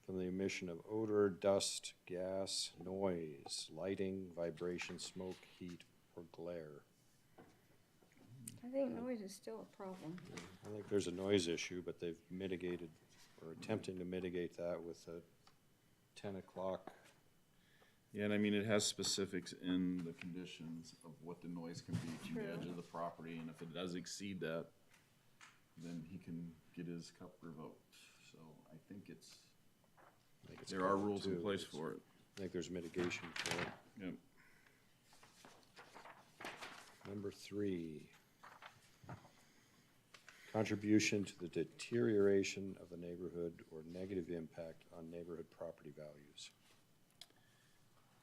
from the emission of odor, dust, gas, noise, lighting, vibration, smoke, heat, or glare. I think noise is still a problem. I think there's a noise issue, but they've mitigated, or attempting to mitigate that with a 10 o'clock. Yeah, and I mean, it has specifics in the conditions of what the noise can be from the True. edge of the property, and if it does exceed that, then he can get his cup revoked. So I think it's, there are rules in place for it. I think there's mitigation for it. Yep. Number 3, contribution to the deterioration of the neighborhood or negative impact on neighborhood property values.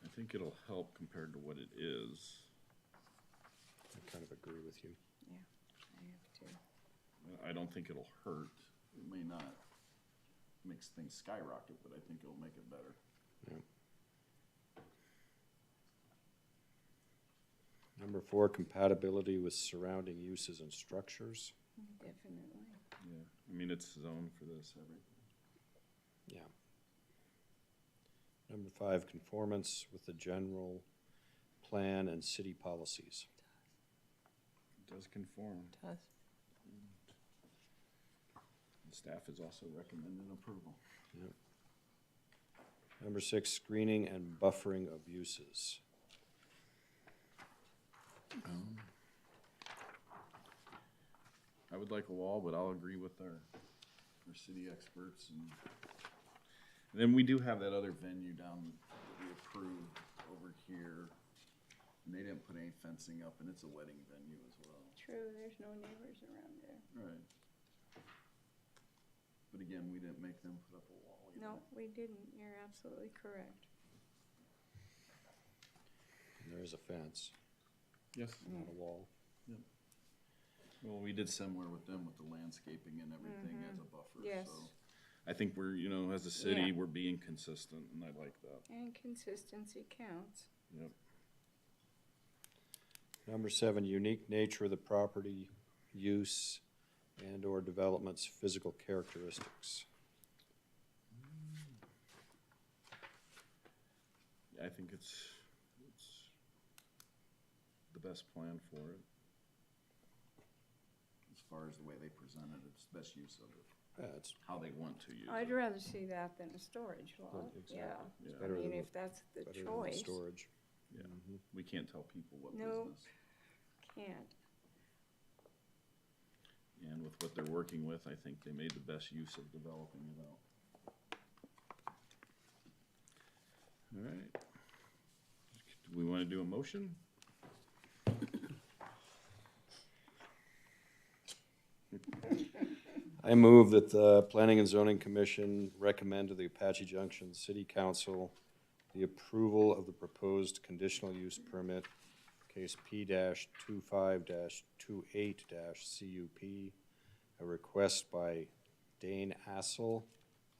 I think it'll help compared to what it is. I kind of agree with you. Yeah, I have to. I don't think it'll hurt. It may not makes things skyrocket, but I think it'll make it better. Yeah. Number 4, compatibility with surrounding uses and structures. Definitely. Yeah, I mean, it's zoned for this, everything. Yeah. Number 5, conformance with the general plan and city policies. It does conform. Does. The staff is also recommending approval. Yep. Number 6, screening and buffering of uses. I would like a wall, but I'll agree with our city experts. And then we do have that other venue down that we approved over here. And they didn't put any fencing up, and it's a wedding venue as well. True, there's no neighbors around there. Right. But again, we didn't make them put up a wall either. No, we didn't. You're absolutely correct. And there is a fence, Yes. not a wall. Well, we did similar with them with the landscaping and everything as a buffer. Yes. So I think we're, you know, as a city, Yeah. we're being consistent, and I like that. And consistency counts. Yep. Number 7, unique nature of the property, use, and/or development's physical characteristics. I think it's the best plan for it. As far as the way they present it, it's the best use of it, Yeah, it's how they want to use I'd it. rather see that than a storage lot. Exactly. Yeah. Yeah. I better mean, than if that's the better than choice, storage. Yeah, we can't tell people what No. business. can't. And with what they're working with, I think they made the best use of developing it out. All right. Do we want to do a motion? I move that the Planning and Zoning Commission recommend to the Apache Junction City Council the approval of the proposed conditional use permit, case P-25-28-CUP, a request by Dane, Astle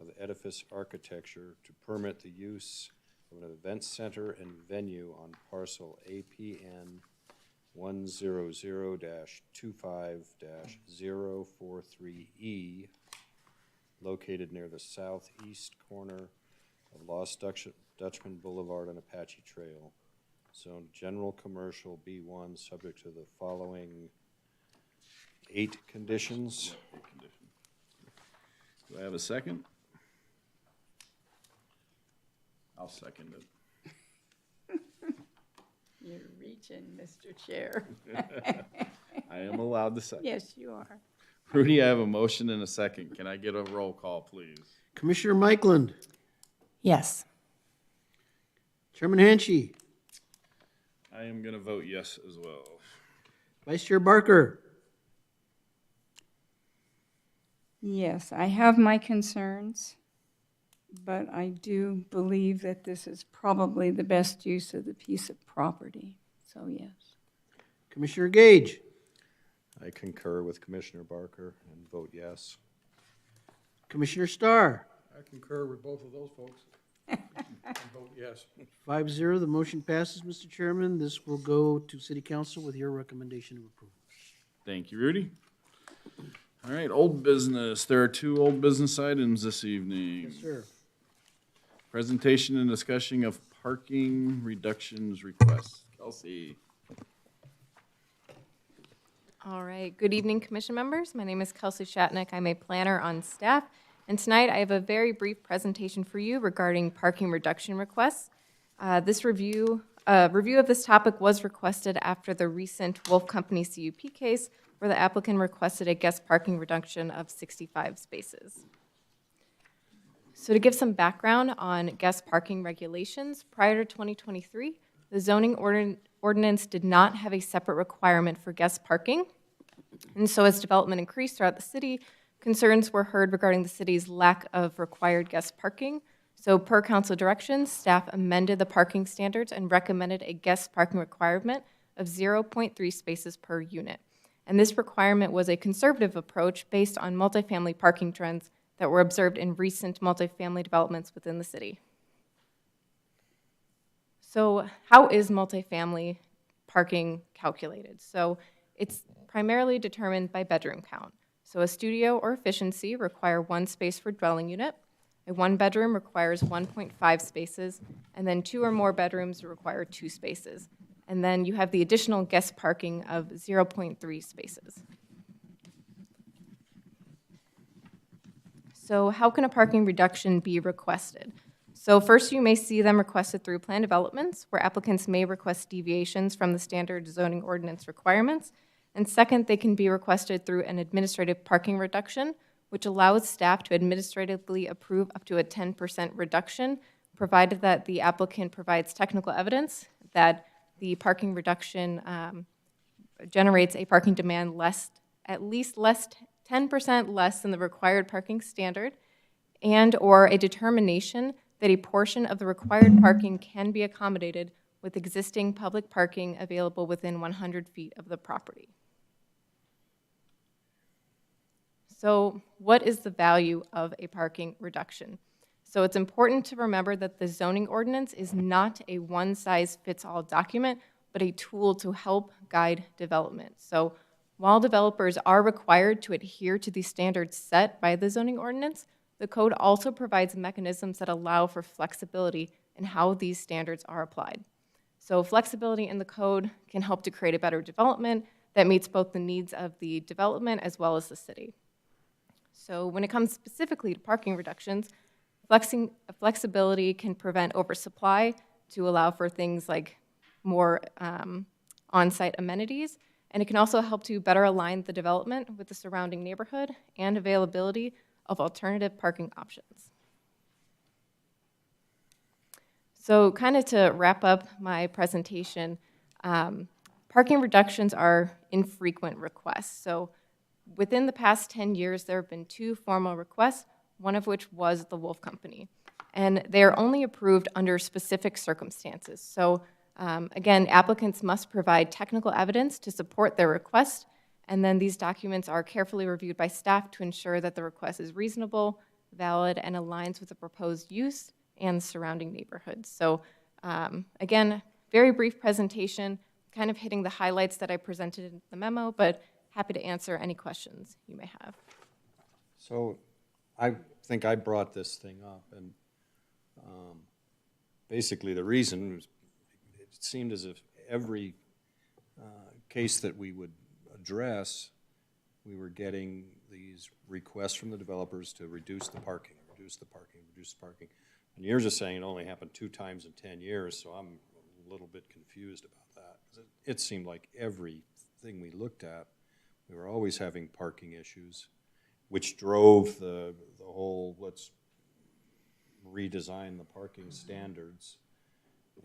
of Edifice Architecture to permit the use of an event center and venue on parcel APN 100-25-043E, located near the southeast corner of Lost Dutchman Boulevard and Apache Trail. Zone General Commercial B1, subject to the following 8 conditions. Yep, 8 conditions. Do I have a second? I'll second it. You're reaching, Mr. Chair. I am allowed to second. Yes, you are. Rudy, I have a motion and a second. Can I get a roll call, please? Commissioner Mikeland, Yes. Chairman Hanchey, I am going to vote yes as well. Vice Chair Barker, Yes, I have my concerns, but I do believe that this is probably the best use of the piece of property. So, yes. Commissioner Gage, I concur with Commissioner Barker and vote yes. Commissioner Starr, I concur with both of those folks. And vote yes. 5-0, the motion passes, Mr. Chairman. This will go to City Council with your recommendation of approval. Thank you, Rudy. All right, old business. There are 2 old business items this evening. Yes, sir. Presentation and discussion of parking reductions requests. Kelsey. All right, good evening, commission members. My name is Kelsey Shatnick. I'm a planner on staff. And tonight I have a very brief presentation for you regarding parking reduction requests. This review of this topic was requested after the recent Wolf Company CUP case where the applicant requested a guest parking reduction of 65 spaces. So to give some background on guest parking regulations, prior to 2023, the zoning ordinance did not have a separate requirement for guest parking. And so as development increased throughout the city, concerns were heard regarding the city's lack of required guest parking. So per council directions, staff amended the parking standards and recommended a guest parking requirement of 0.3 spaces per unit. And this requirement was a conservative approach based on multifamily parking trends that were observed in recent multifamily developments within the city. So how is multifamily parking calculated? So it's primarily determined by bedroom count. So a studio or efficiency require 1 space per dwelling unit. A 1-bedroom requires 1.5 spaces, and then 2 or more bedrooms require 2 spaces. And then you have the additional guest parking of 0.3 spaces. So how can a parking reduction be requested? So first, you may see them requested through plan developments, where applicants may request deviations from the standard zoning ordinance requirements. And second, they can be requested through an administrative parking reduction, which allows staff to administratively approve up to a 10% reduction, provided that the applicant provides technical evidence that the parking reduction generates a parking demand at least 10% less than the required parking standard, and or a determination that a portion of the required parking can be accommodated with existing public parking available within 100 feet of the property. So what is the value of a parking reduction? So it's important to remember that the zoning ordinance is not a one-size-fits-all document, but a tool to help guide development. So while developers are required to adhere to the standards set by the zoning ordinance, the code also provides mechanisms that allow for flexibility in how these standards are applied. So flexibility in the code can help to create a better development that meets both the needs of the development as well as the city. So when it comes specifically to parking reductions, flexibility can prevent oversupply to allow for things like more on-site amenities, and it can also help to better align the development with the surrounding neighborhood and availability of alternative parking options. So kind of to wrap up my presentation, parking reductions are infrequent requests. So within the past 10 years, there have been 2 formal requests, one of which was the Wolf Company. And they are only approved under specific circumstances. So again, applicants must provide technical evidence to support their request, and then these documents are carefully reviewed by staff to ensure that the request is reasonable, valid, and aligns with the proposed use and surrounding neighborhoods. So again, very brief presentation, kind of hitting the highlights that I presented in the memo, but happy to answer any questions you may have. So I think I brought this thing up, and basically the reason was it seemed as if every case that we would address, we were getting these requests from the developers to reduce the parking, reduce the parking, reduce the parking. And you're just saying it only happened 2 times in 10 years, so I'm a little bit confused about that. 'Cause it seemed like everything we looked at, we were always having parking issues, which drove the whole, let's redesign the parking standards,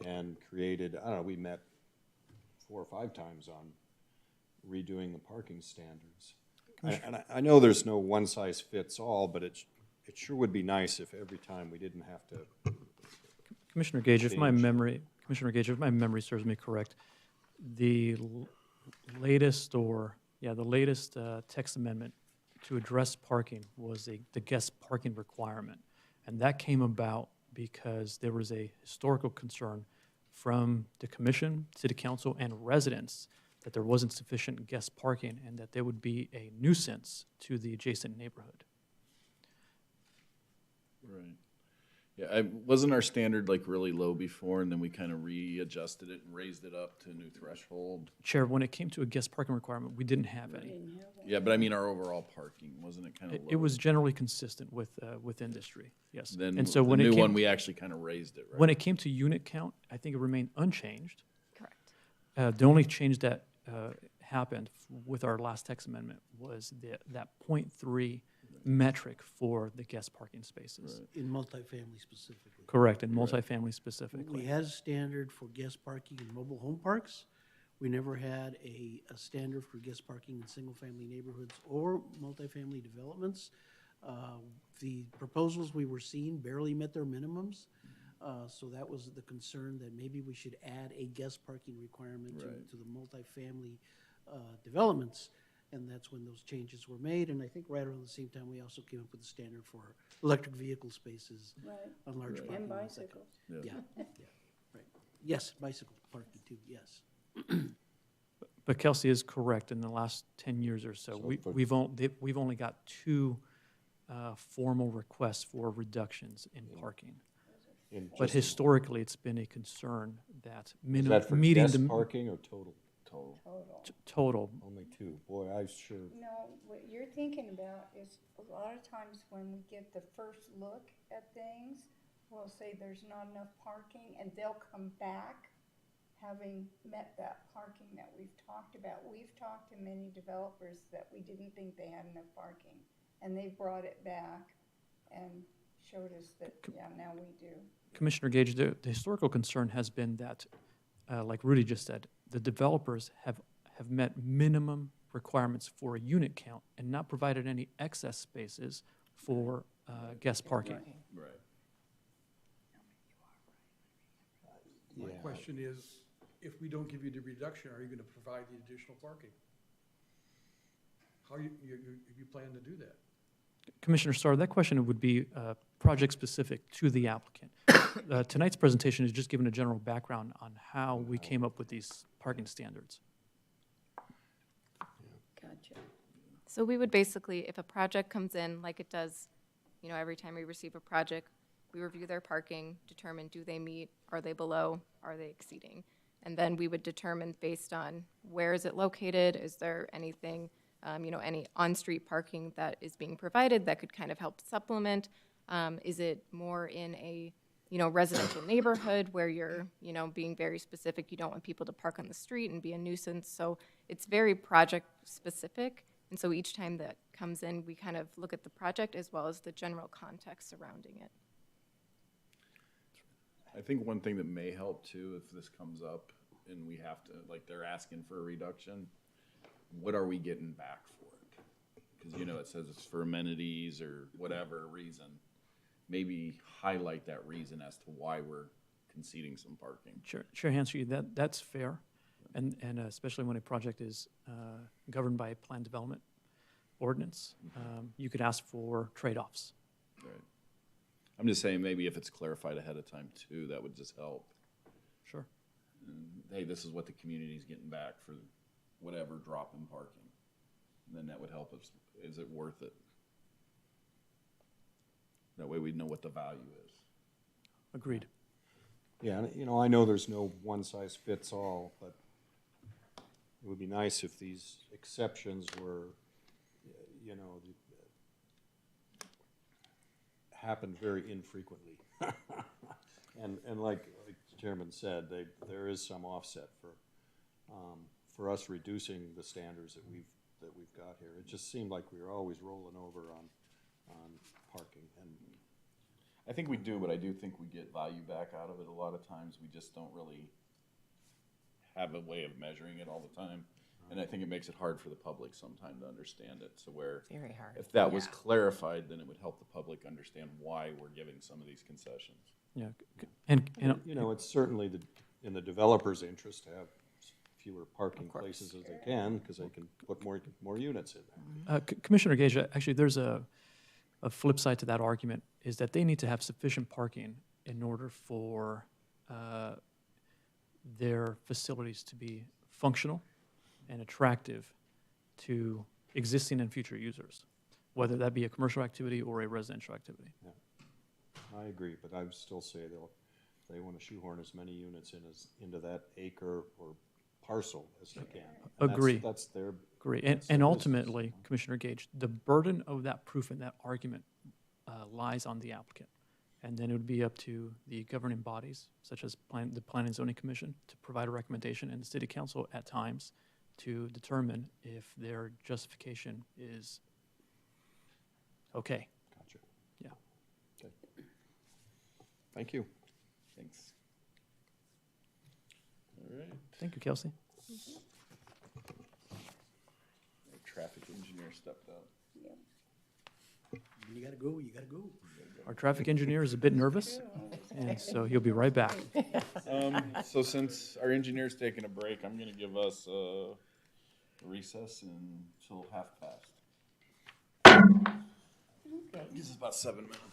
and created, I don't know, we met 4 or 5 times on redoing the parking standards. And I know there's no one-size-fits-all, but it sure would be nice if every time we didn't have to. Commissioner Gage, if my memory serves me correct, the latest or Yeah, the latest text amendment to address parking was the guest parking requirement. And that came about because there was a historical concern from the commission, city council, and residents that there wasn't sufficient guest parking and that there would be a nuisance to the adjacent neighborhood. Right. Yeah, wasn't our standard like really low before, and then we kind of readjusted it and raised it up to a new threshold? Chair, when it came to a guest parking requirement, we didn't have any. Yeah, but I mean our overall parking, wasn't it kind of low? It was generally consistent with industry, yes. Then And so the when it new came, one, we actually kind of raised it, right? when it came to unit count, I think it remained unchanged. Correct. The only change that happened with our last text amendment was that .3 metric for the guest parking spaces. In multifamily specifically. Correct, and multifamily specifically. We had a standard for guest parking in mobile home parks. We never had a standard for guest parking in single-family neighborhoods or multifamily developments. The proposals we were seeing barely met their minimums. So that was the concern, that maybe we should add a guest parking requirement to the multifamily developments. And that's when those changes were made. And I think right around the same time, we also came up with a standard for electric vehicle spaces on large parking And lots. bicycles. Yeah, right. Yes, bicycle parking too, yes. But Kelsey is correct, in the last 10 years or so, we've only got 2 formal requests for reductions in parking. But historically, it's been a concern that Is that for meeting guest the parking or total? total. Only 2. Boy, I sure. No, what you're thinking about is a lot of times when we get the first look at things, we'll say there's not enough parking, and they'll come back having met that parking that we've talked about. We've talked to many developers that we didn't think they had enough parking, and they brought it back and showed us that, yeah, now we do. Commissioner Gage, the historical concern has been that, like Rudy just said, the developers have met minimum requirements for a unit count and not provided any excess spaces for guest parking. Right. My question is, if we don't give you the reduction, are you gonna provide the additional parking? How you plan to do that? Commissioner Starr, that question would be project-specific to the applicant. Tonight's presentation is just given a general background on how we came up with these parking standards. Gotcha. So we would basically, if a project comes in, like it does, every time we receive a project, we review their parking, determine do they meet, are they below, are they exceeding? And then we would determine based on where is it located, is there anything, any on-street parking that is being provided that could kind of help supplement? Is it more in a, residential neighborhood where you're, being very specific, you don't want people to park on the street and be a nuisance? So it's very project-specific. And so each time that comes in, we kind of look at the project as well as the general context surrounding it. I think one thing that may help too, if this comes up and we have to, like they're asking for a reduction, what are we getting back for it? Because, it says it's for amenities or whatever reason. Maybe highlight that reason as to why we're conceding some parking. Chair Hanson, that's fair, and especially when a project is governed by a plan development ordinance, you could ask for trade-offs. Right. I'm just saying maybe if it's clarified ahead of time too, that would just help. Sure. And, hey, this is what the community's getting back for whatever drop in parking. And then that would help us. Is it worth it? That way we know what the value is. Agreed. Yeah, and, I know there's no one-size-fits-all, but it would be nice if these exceptions were, happened very infrequently. and like the chairman said, there is some offset for us reducing the standards that we've got here. It just seemed like we were always rolling over on parking. And I think we do, but I do think we get value back out of it a lot of times. We just don't really have a way of measuring it all the time. And I think it makes it hard for the public sometimes to understand it. So where, very hard. If that was clarified, then it would help the public understand why we're giving some of these concessions. Yeah, and it's certainly in the developer's interest to have fewer parking places as they can, because they can put more units in there. Commissioner Gage, actually, there's a flip side to that argument, is that they need to have sufficient parking in order for their facilities to be functional and attractive to existing and future users, whether that be a commercial activity or a residential activity. Yeah. I agree, but I would still say they want to shoehorn as many units into that acre or parcel as they can. And Agree. That's their. Agree. that's And their ultimately, business. Commissioner Gage, the burden of that proof and that argument lies on the applicant. And then it would be up to the governing bodies, such as the Planning and Zoning Commission, to provide a recommendation, and the City Council at times to determine if their justification is okay. Gotcha. Yeah. Okay. Thank you. Thanks. All right. Thank you, Kelsey. Our traffic engineer stepped up. You gotta go, you gotta go. Our traffic engineer is a bit nervous, and so he'll be right back. So since our engineer's taking a break, I'm gonna give us a recess until past. Gives us about 7 minutes.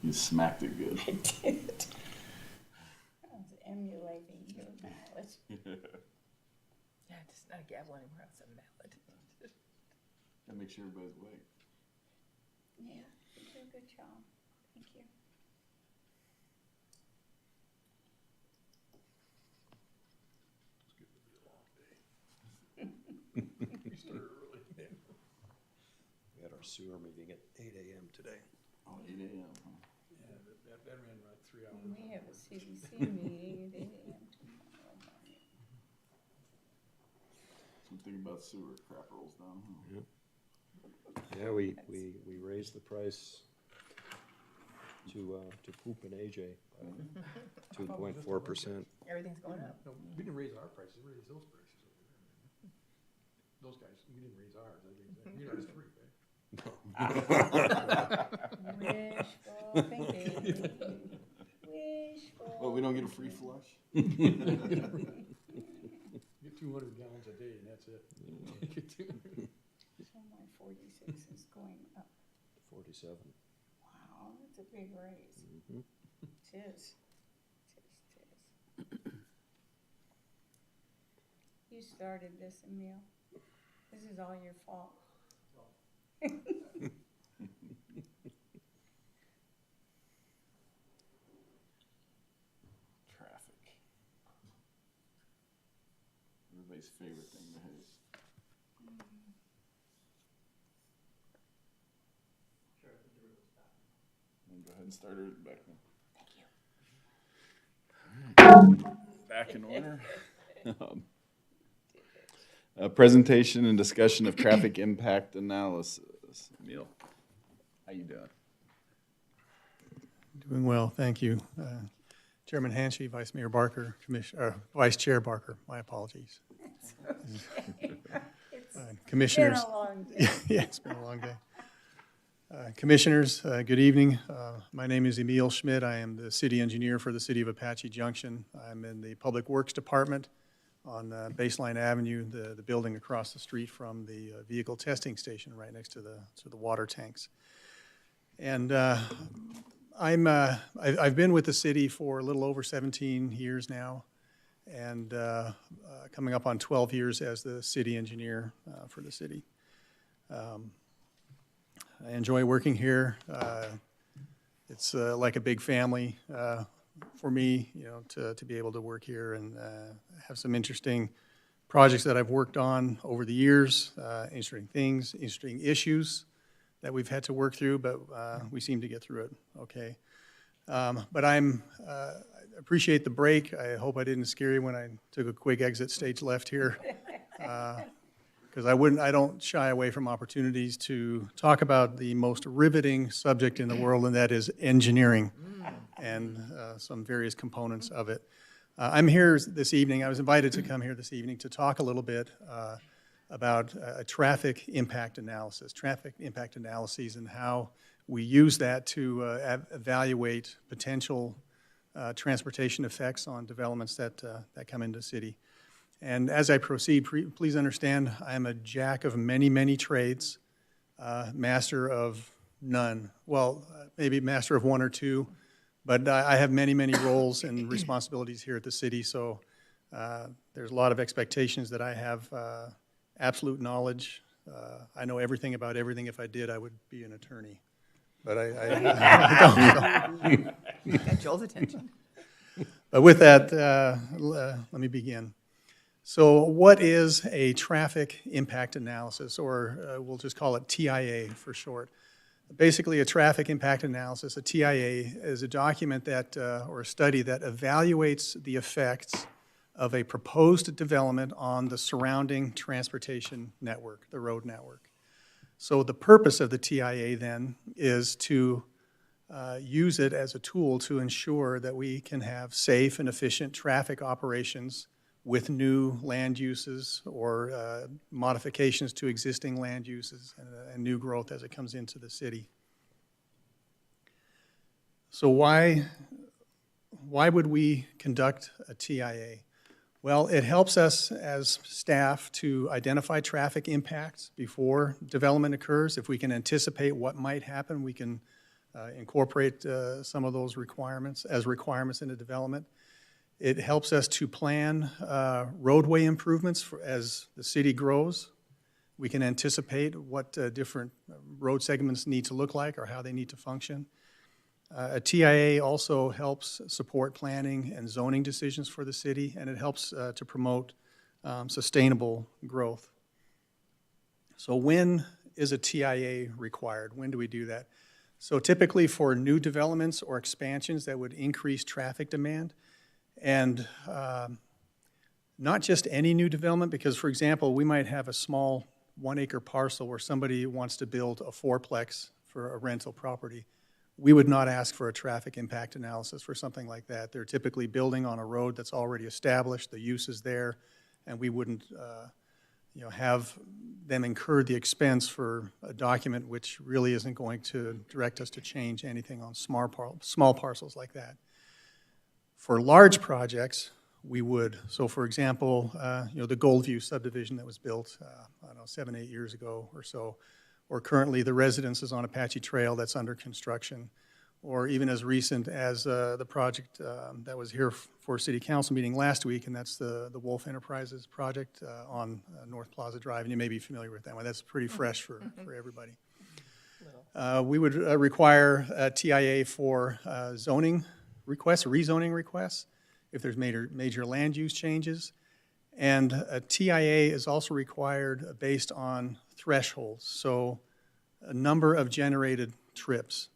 You smacked it good. I did. I was emulating your mallet. Yeah, just not a gavel anymore, it's a mallet. Gotta make sure everybody's awake. Yeah, you did a good job. Thank you. We had our sewer meeting at 8 a.m. today. Oh, 8 a.m. Huh? Yeah, that ran like 3 hours. And we have a CDC meeting at 8 a.m. tomorrow morning. Something about sewer crap rolls down. Huh? Yeah, we raised the price to poop in AJ by 2.4%. Everything's going up. No, we didn't raise our prices, we raised those prices over there. Those guys, we didn't raise ours. We raised free, right? Wishful thinking. Wishful. Oh, we don't get a free flush? Get 200 gallons a day and that's it. So my 46 is going up. 47. Wow, that's a big raise. Mm-hmm. Tis. You started this, Emil. This is all your fault. Traffic. Everybody's favorite thing to hate. Go ahead and start her back then. Back in order. Presentation and discussion of traffic impact analysis. Emil, how you doing? Doing well, thank you. Chairman Hanshey, Vice Mayor Barker, Vice Chair Barker, my apologies. Commissioners. It's been a long day. Yeah, it's been a long day. Commissioners, good evening. My name is Emil Schmidt. I am the city engineer for the city of Apache Junction. I'm in the Public Works Department on Baseline Avenue, the building across the street from the vehicle testing station right next to the water tanks. And I've been with the city for a little over 17 years now, and coming up on 12 years as the city engineer for the city. I enjoy working here. It's like a big family for me, you know, to be able to work here and have some interesting projects that I've worked on over the years, interesting things, interesting issues that we've had to work through, but we seem to get through it okay. But I appreciate the break. I hope I didn't scare you when I took a quick exit stage left here. Because I don't shy away from opportunities to talk about the most riveting subject in the world, and that is engineering and some various components of it. I'm here this evening, I was invited to come here this evening to talk a little bit about traffic impact analysis, and how we use that to evaluate potential transportation effects on developments that come into the city. And as I proceed, please understand, I am a jack of many, many trades, master of none. Well, maybe master of one or two, but I have many, many roles and responsibilities here at the city, so there's a lot of expectations that I have absolute knowledge. I know everything about everything. If I did, I would be an attorney. But I don't. So. Got Joel's attention. But with that, let me begin. So what is a traffic impact analysis, or we'll just call it TIA for short? Basically, a traffic impact analysis, a TIA, is a document that, or a study that evaluates the effects of a proposed development on the surrounding transportation network, the road network. So the purpose of the TIA then is to use it as a tool to ensure that we can have safe and efficient traffic operations with new land uses or modifications to existing land uses and new growth as it comes into the city. So why would we conduct a TIA? Well, it helps us as staff to identify traffic impacts before development occurs. If we can anticipate what might happen, we can incorporate some of those requirements as requirements in the development. It helps us to plan roadway improvements as the city grows. We can anticipate what different road segments need to look like or how they need to function. A TIA also helps support planning and zoning decisions for the city, and it helps to promote sustainable growth. So when is a TIA required? When do we do that? So typically for new developments or expansions that would increase traffic demand, and not just any new development, because for example, we might have a small 1 acre parcel where somebody wants to build a fourplex for a rental property. We would not ask for a traffic impact analysis for something like that. They're typically building on a road that's already established, the use is there, and we wouldn't have them incur the expense for a document which really isn't going to direct us to change anything on small parcels like that. For large projects, we would. So for example, the Goldview subdivision that was built, I don't know, 7, 8 years ago or so, or currently the residences on Apache Trail that's under construction, or even as recent as the project that was here for City Council meeting last week, and that's the Wolf Enterprises project on North Plaza Drive, and you may be familiar with that one. That's pretty fresh for everybody. We would require a TIA for zoning requests, rezoning requests, if there's major land use changes. And a TIA is also required based on thresholds, so a number of generated trips.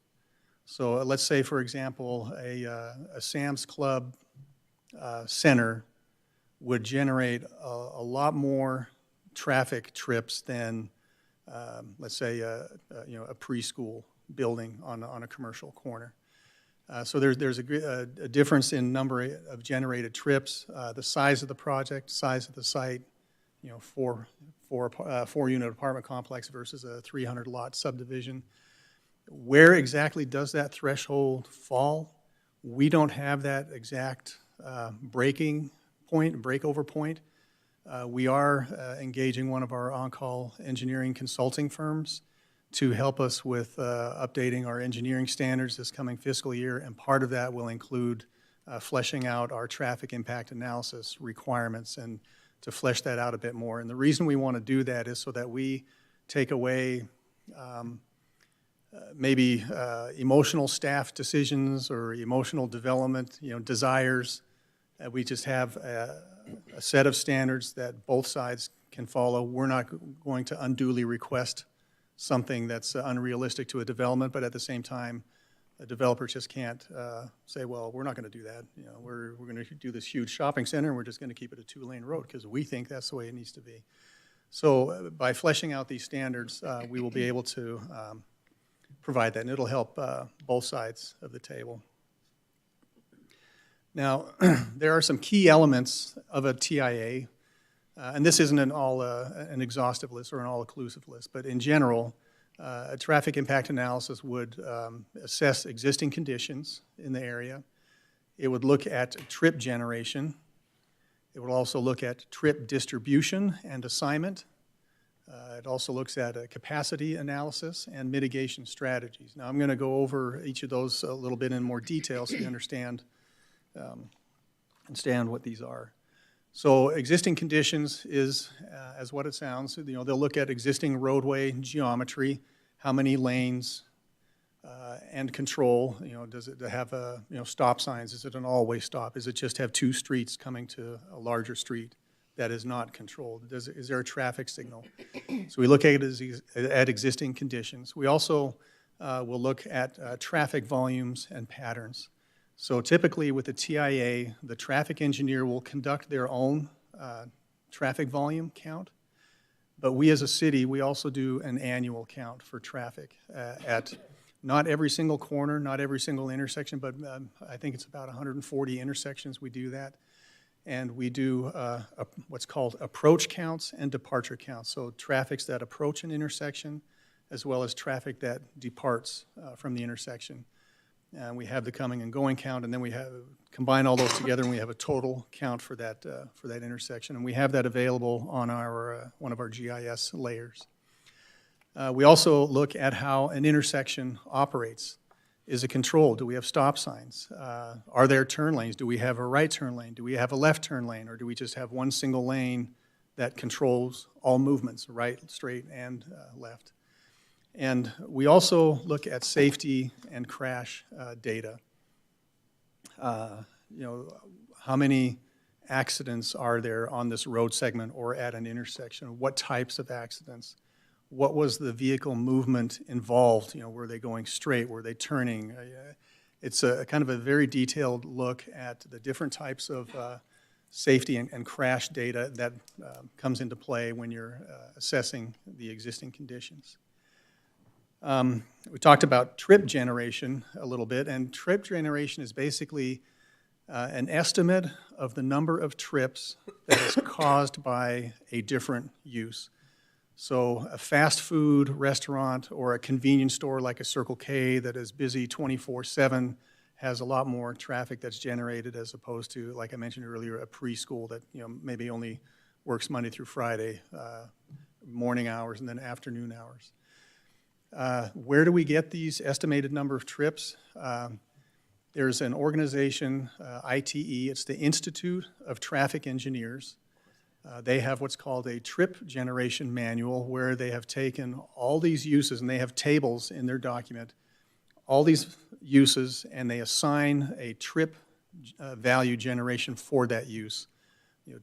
So let's say, for example, a Sam's Club center would generate a lot more traffic trips than, let's say, a preschool building on a commercial corner. So there's a difference in number of generated trips, the size of the project, size of the site, 4-unit apartment complex versus a 300-lot subdivision. Where exactly does that threshold fall? We don't have that exact breakover point. We are engaging one of our on-call engineering consulting firms to help us with updating our engineering standards this coming fiscal year, and part of that will include fleshing out our traffic impact analysis requirements and to flesh that out a bit more. And the reason we want to do that is so that we take away maybe emotional staff decisions or emotional development, desires. We just have a set of standards that both sides can follow. We're not going to unduly request something that's unrealistic to a development, but at the same time, a developer just can't say, well, we're not going to do that. We're going to do this huge shopping center and we're just going to keep it a 2-lane road because we think that's the way it needs to be. So by fleshing out these standards, we will be able to provide that, and it'll help both sides of the table. Now, there are some key elements of a TIA, and this isn't an exhaustive list or an all-inclusive list, but in general, a traffic impact analysis would assess existing conditions in the area. It would look at trip generation. It would also look at trip distribution and assignment. It also looks at a capacity analysis and mitigation strategies. Now, I'm going to go over each of those a little bit in more detail so you understand what these are. So existing conditions is, as what it sounds, they'll look at existing roadway geometry, how many lanes, and control. Does it have stop signs? Is it an all-way stop? Is it just have 2 streets coming to a larger street that is not controlled? Is there a traffic signal? So we look at it at existing conditions. We also will look at traffic volumes and patterns. So typically with the TIA, the traffic engineer will conduct their own traffic volume count, but we as a city, we also do an annual count for traffic at not every single corner, not every single intersection, but I think it's about 140 intersections we do that. And we do what's called approach counts and departure counts. So traffics that approach an intersection as well as traffic that departs from the intersection. And we have the coming and going count, and then we combine all those together, and we have a total count for that intersection. And we have that available on our one of our GIS layers. We also look at how an intersection operates. Is it controlled? Do we have stop signs? Are there turn lanes? Do we have a right turn lane? Do we have a left turn lane? Or do we just have one single lane that controls all movements, right, straight, and left? And we also look at safety and crash data. How many accidents are there on this road segment or at an intersection? What types of accidents? What was the vehicle movement involved? Were they going straight? Were they turning? It's a kind of a very detailed look at the different types of safety and crash data that comes into play when you're assessing the existing conditions. We talked about trip generation a little bit, and trip generation is basically an estimate of the number of trips that is caused by a different use. So a fast food restaurant or a convenience store like a Circle K that is busy 24/7 has a lot more traffic that's generated as opposed to, like I mentioned earlier, a preschool that maybe only works Monday through Friday, morning hours and then afternoon hours. Where do we get these estimated number of trips? There's an organization, ITE, it's the Institute of Traffic Engineers. They have what's called a trip generation manual where they have taken all these uses, and they have tables in their document, all these uses, and they assign a trip value generation for that use.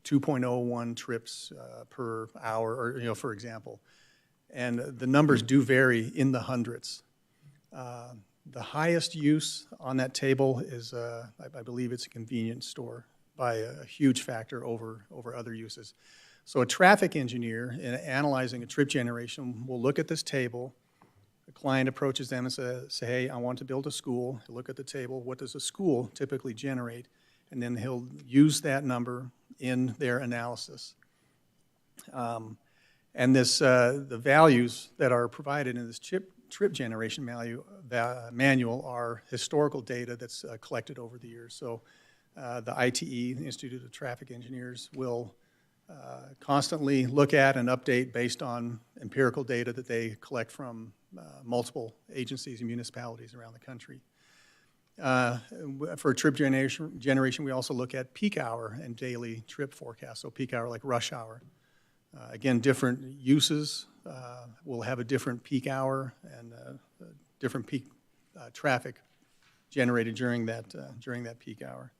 2.01 trips per hour, or for example. And the numbers do vary in the hundreds. The highest use on that table is, I believe it's a convenience store by a huge factor over other uses. So a traffic engineer in analyzing a trip generation will look at this table. The client approaches them and say, hey, I want to build a school. He'll look at the table. What does a school typically generate? And then he'll use that number in their analysis. And the values that are provided in this trip generation manual are historical data that's collected over the years. So the ITE, the Institute of Traffic Engineers, will constantly look at and update based on empirical data that they collect from multiple agencies and municipalities around the country. For trip generation, we also look at peak hour and daily trip forecasts. So peak hour like rush hour. Again, different uses will have a different peak hour and different peak traffic generated during that peak hour.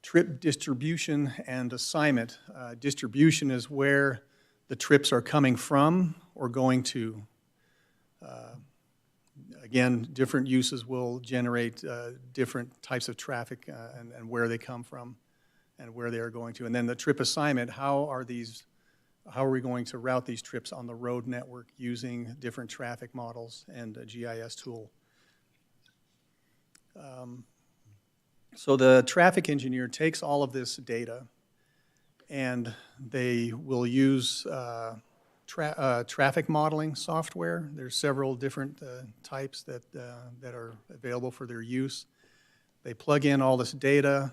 Trip distribution and assignment. Distribution is where the trips are coming from or going to. Again, different uses will generate different types of traffic and where they come from and where they are going to. And then the trip assignment, how are we going to route these trips on the road network using different traffic models and a GIS tool? So the traffic engineer takes all of this data and they will use traffic modeling software. There's several different types that are available for their use. They plug in all this data,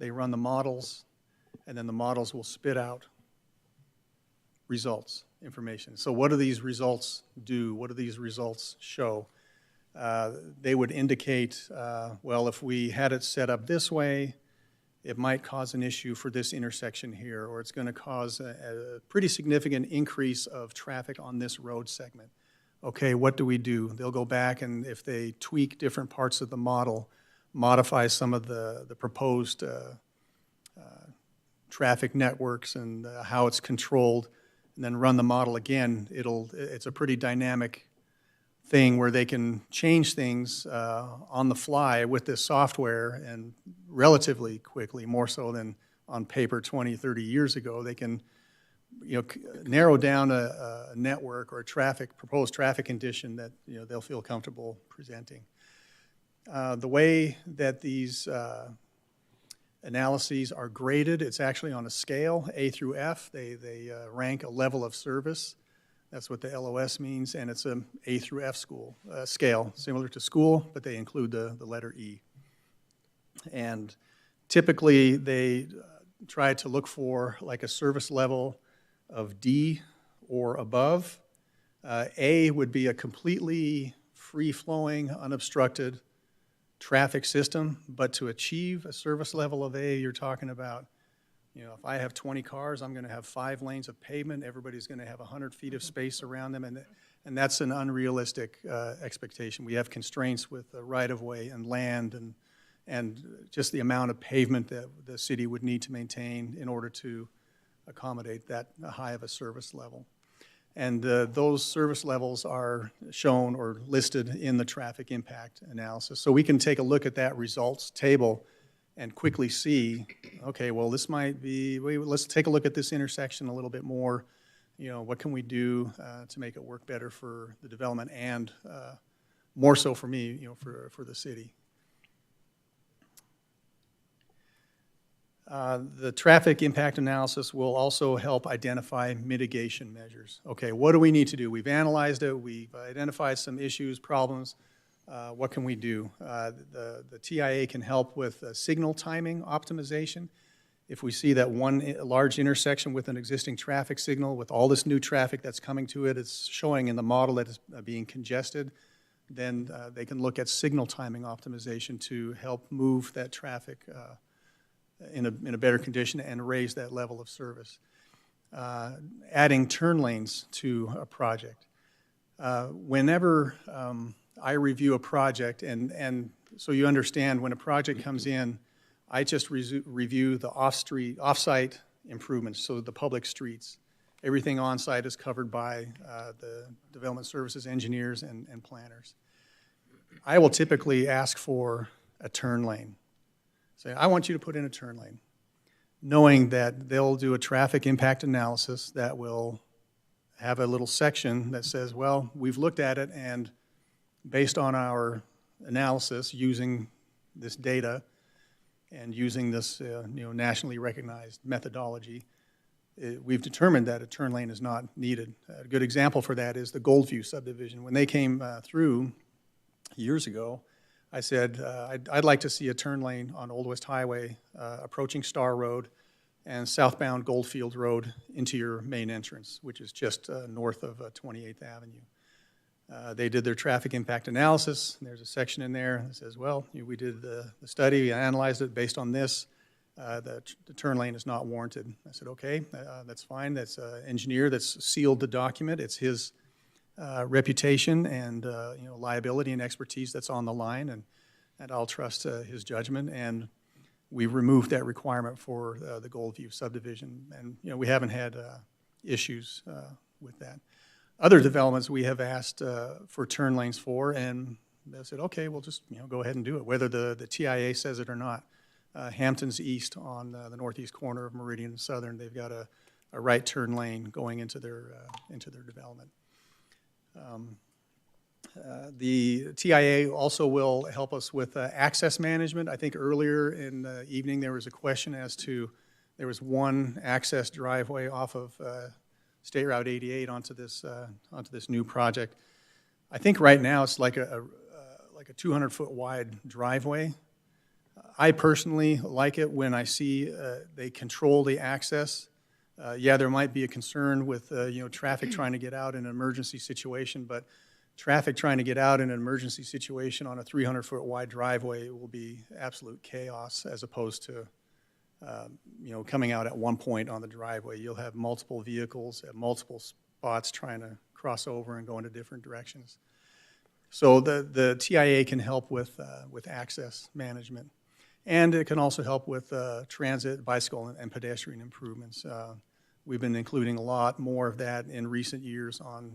they run the models, and then the models will spit out results, information. So what do these results do? What do these results show? They would indicate, well, if we had it set up this way, it might cause an issue for this intersection here, or it's going to cause a pretty significant increase of traffic on this road segment. Okay, what do we do? They'll go back and if they tweak different parts of the model, modify some of the proposed traffic networks and how it's controlled, and then run the model again, it's a pretty dynamic thing where they can change things on the fly with this software and relatively quickly, more so than on paper 20, 30 years ago. They can narrow down a network or a proposed traffic condition that they'll feel comfortable presenting. The way that these analyses are graded, it's actually on a scale, A through F. They rank a level of service. That's what the LOS means, and it's an A through F scale, similar to school, but they include the letter E. And typically, they try to look for like a service level of D or above. A would be a completely free-flowing, unobstructed traffic system, but to achieve a service level of A, you're talking about, you know, if I have 20 cars, I'm going to have 5 lanes of pavement, everybody's going to have 100 feet of space around them, and that's an unrealistic expectation. We have constraints with right-of-way and land and just the amount of pavement that the city would need to maintain in order to accommodate that high of a service level. And those service levels are shown or listed in the traffic impact analysis. So we can take a look at that results table and quickly see, okay, well, this might be, let's take a look at this intersection a little bit more. You know, what can we do to make it work better for the development and more so for me, you know, for the city. The traffic impact analysis will also help identify mitigation measures. Okay, what do we need to do? We've analyzed it, we've identified some issues, problems. What can we do? The TIA can help with signal timing optimization. If we see that one large intersection with an existing traffic signal, with all this new traffic that's coming to it, it's showing in the model that it's being congested, then they can look at signal timing optimization to help move that traffic in a better condition and raise that level of service. Adding turn lanes to a project. Whenever I review a project, and so you understand, when a project comes in, I just review the off-site improvements, so the public streets. Everything on-site is covered by the development services engineers and planners. I will typically ask for a turn lane. Say, I want you to put in a turn lane, knowing that they'll do a traffic impact analysis that will have a little section that says, well, we've looked at it, and based on our analysis using this data and using this nationally recognized methodology, we've determined that a turn lane is not needed. A good example for that is the Goldview subdivision. When they came through years ago, I said, I'd like to see a turn lane on Old West Highway approaching Star Road and southbound Goldfield Road into your main entrance, which is just north of 28th Avenue. They did their traffic impact analysis. There's a section in there that says, well, we did the study, we analyzed it based on this. The turn lane is not warranted. I said, okay, that's fine. That's an engineer that's sealed the document. It's his reputation and liability and expertise that's on the line, and I'll trust his judgment. And we removed that requirement for the Goldview subdivision, and we haven't had issues with that. Other developments we have asked for turn lanes for, and they said, okay, we'll just go ahead and do it, whether the TIA says it or not. Hampton's East on the northeast corner of Meridian and Southern, they've got a right turn lane going into their development. The TIA also will help us with access management. I think earlier in the evening there was a question as to, there was one access driveway off of State Route 88 onto this new project. I think right now it's like a 200-foot wide driveway. I personally like it when I see they control the access. Yeah, there might be a concern with traffic trying to get out in an emergency situation, but traffic trying to get out in an emergency situation on a 300-foot wide driveway will be absolute chaos, as opposed to coming out at one point on the driveway. You'll have multiple vehicles at multiple spots trying to cross over and go into different directions. So the TIA can help with access management. And it can also help with transit, bicycle, and pedestrian improvements. We've been including a lot more of that in recent years on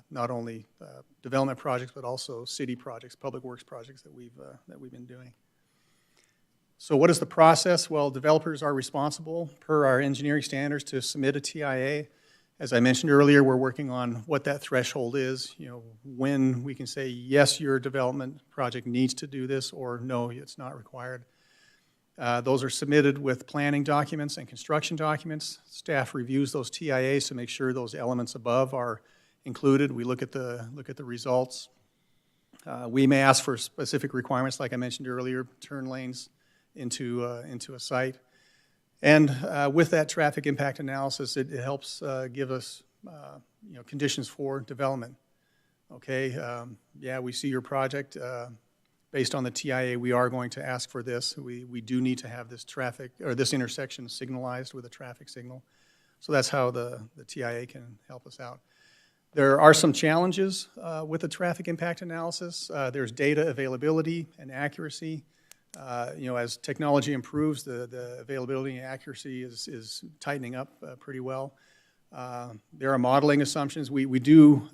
not only development projects, but also city projects, public works projects that we've been doing. So what is the process? Well, developers are responsible per our engineering standards to submit a TIA. As I mentioned earlier, we're working on what that threshold is, when we can say, yes, your development project needs to do this, or no, it's not required. Those are submitted with planning documents and construction documents. Staff reviews those TIAs to make sure those elements above are included. We look at the results. We may ask for specific requirements, like I mentioned earlier, turn lanes into a site. And with that traffic impact analysis, it helps give us conditions for development. okay, yeah, we see your project. Based on the TIA, we are going to ask for this. We do need to have this traffic, or this intersection signalized with a traffic signal. So that's how the TIA can help us out. There are some challenges with the traffic impact analysis. There's data availability and accuracy. As technology improves, the availability and accuracy is tightening up pretty well. There are modeling assumptions. We do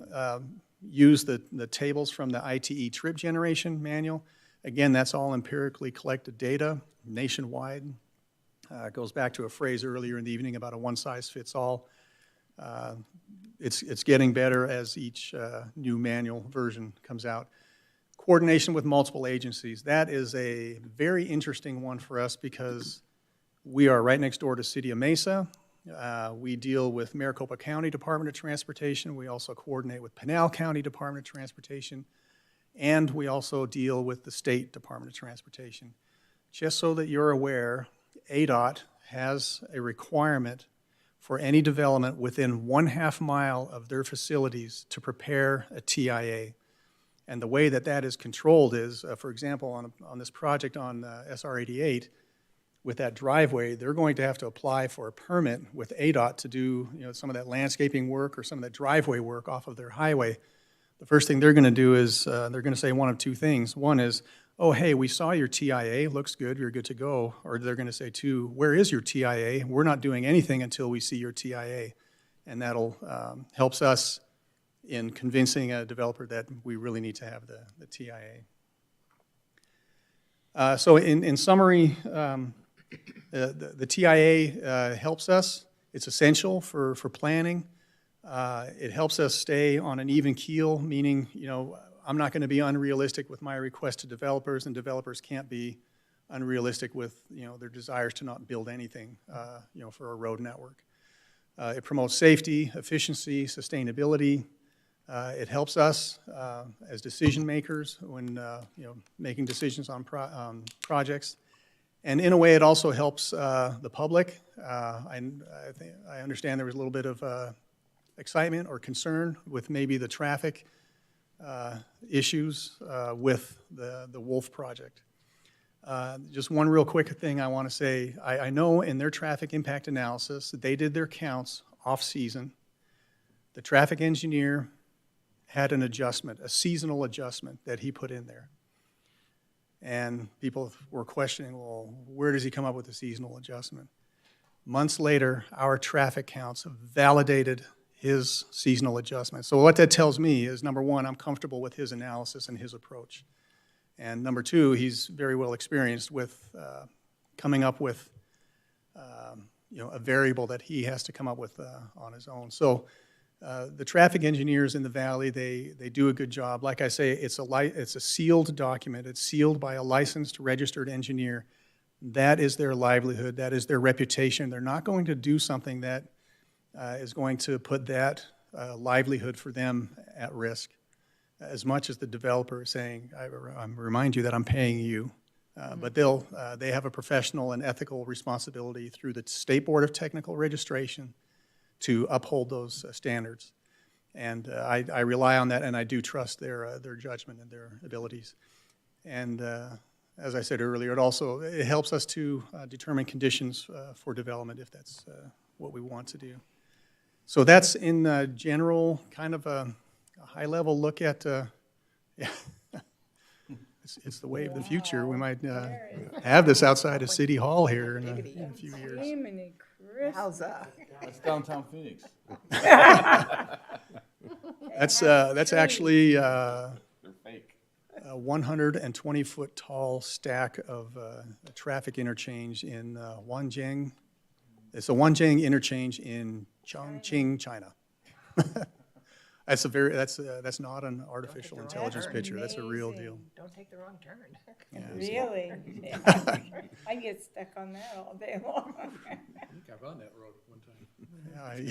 use the tables from the ITE trip generation manual. Again, that's all empirically collected data nationwide. It goes back to a phrase earlier in the evening about a one-size-fits-all. It's getting better as each new manual version comes out. Coordination with multiple agencies. That is a very interesting one for us because we are right next door to City of Mesa. We deal with Maricopa County Department of Transportation. We also coordinate with Pinal County Department of Transportation. And we also deal with the State Department of Transportation. Just so that you're aware, ADOT has a requirement for any development within 1/2 mile of their facilities to prepare a TIA. And the way that is controlled is, for example, on this project on SR 88, with that driveway, they're going to have to apply for a permit with ADOT to do some of that landscaping work or some of that driveway work off of their highway. The first thing they're going to do is they're going to say one of two things. One is, oh, hey, we saw your TIA, looks good, you're good to go. Or they're going to say, two, where is your TIA? We're not doing anything until we see your TIA. And that'll helps us in convincing a developer that we really need to have the TIA. So in summary, the TIA helps us. It's essential for planning. It helps us stay on an even keel, meaning, I'm not going to be unrealistic with my request to developers, and developers can't be unrealistic with, their desires to not build anything, for a road network. It promotes safety, efficiency, sustainability. It helps us as decision makers when, making decisions on projects. And in a way, it also helps the public. I understand there was a little bit of excitement or concern with maybe the traffic issues with the Wolf project. Just one real quick thing I want to say. I know in their traffic impact analysis, they did their counts off-season. The traffic engineer had an adjustment, a seasonal adjustment that he put in there. And people were questioning, well, where does he come up with the seasonal adjustment? Months later, our traffic counts validated his seasonal adjustment. So what that tells me is, number one, I'm comfortable with his analysis and his approach. And number two, he's very well experienced with coming up with a variable that he has to come up with on his own. So the traffic engineers in the valley, they do a good job. Like I say, it's a sealed document. It's sealed by a licensed, registered engineer. That is their livelihood. That is their reputation. They're not going to do something that is going to put that livelihood for them at risk. As much as the developer is saying, I remind you that I'm paying you, but they have a professional and ethical responsibility through the State Board of Technical Registration to uphold those standards. And I rely on that, and I do trust their judgment and their abilities. And as I said earlier, it helps us to determine conditions for development if that's what we want to do. So that's in general kind of a high-level look at, it's the way of the future. We might have this outside of City Hall here in a few years. How's that? That's downtown Phoenix. That's actually They're fake. a 120-foot tall stack of a traffic interchange in Wanjiang. It's a Wanjiang interchange in Chongqing, China. That's not an artificial intelligence picture. That's a real deal. Don't take the wrong turn. Yeah, Really? I get stuck on that all day long. I think I've on that road one time.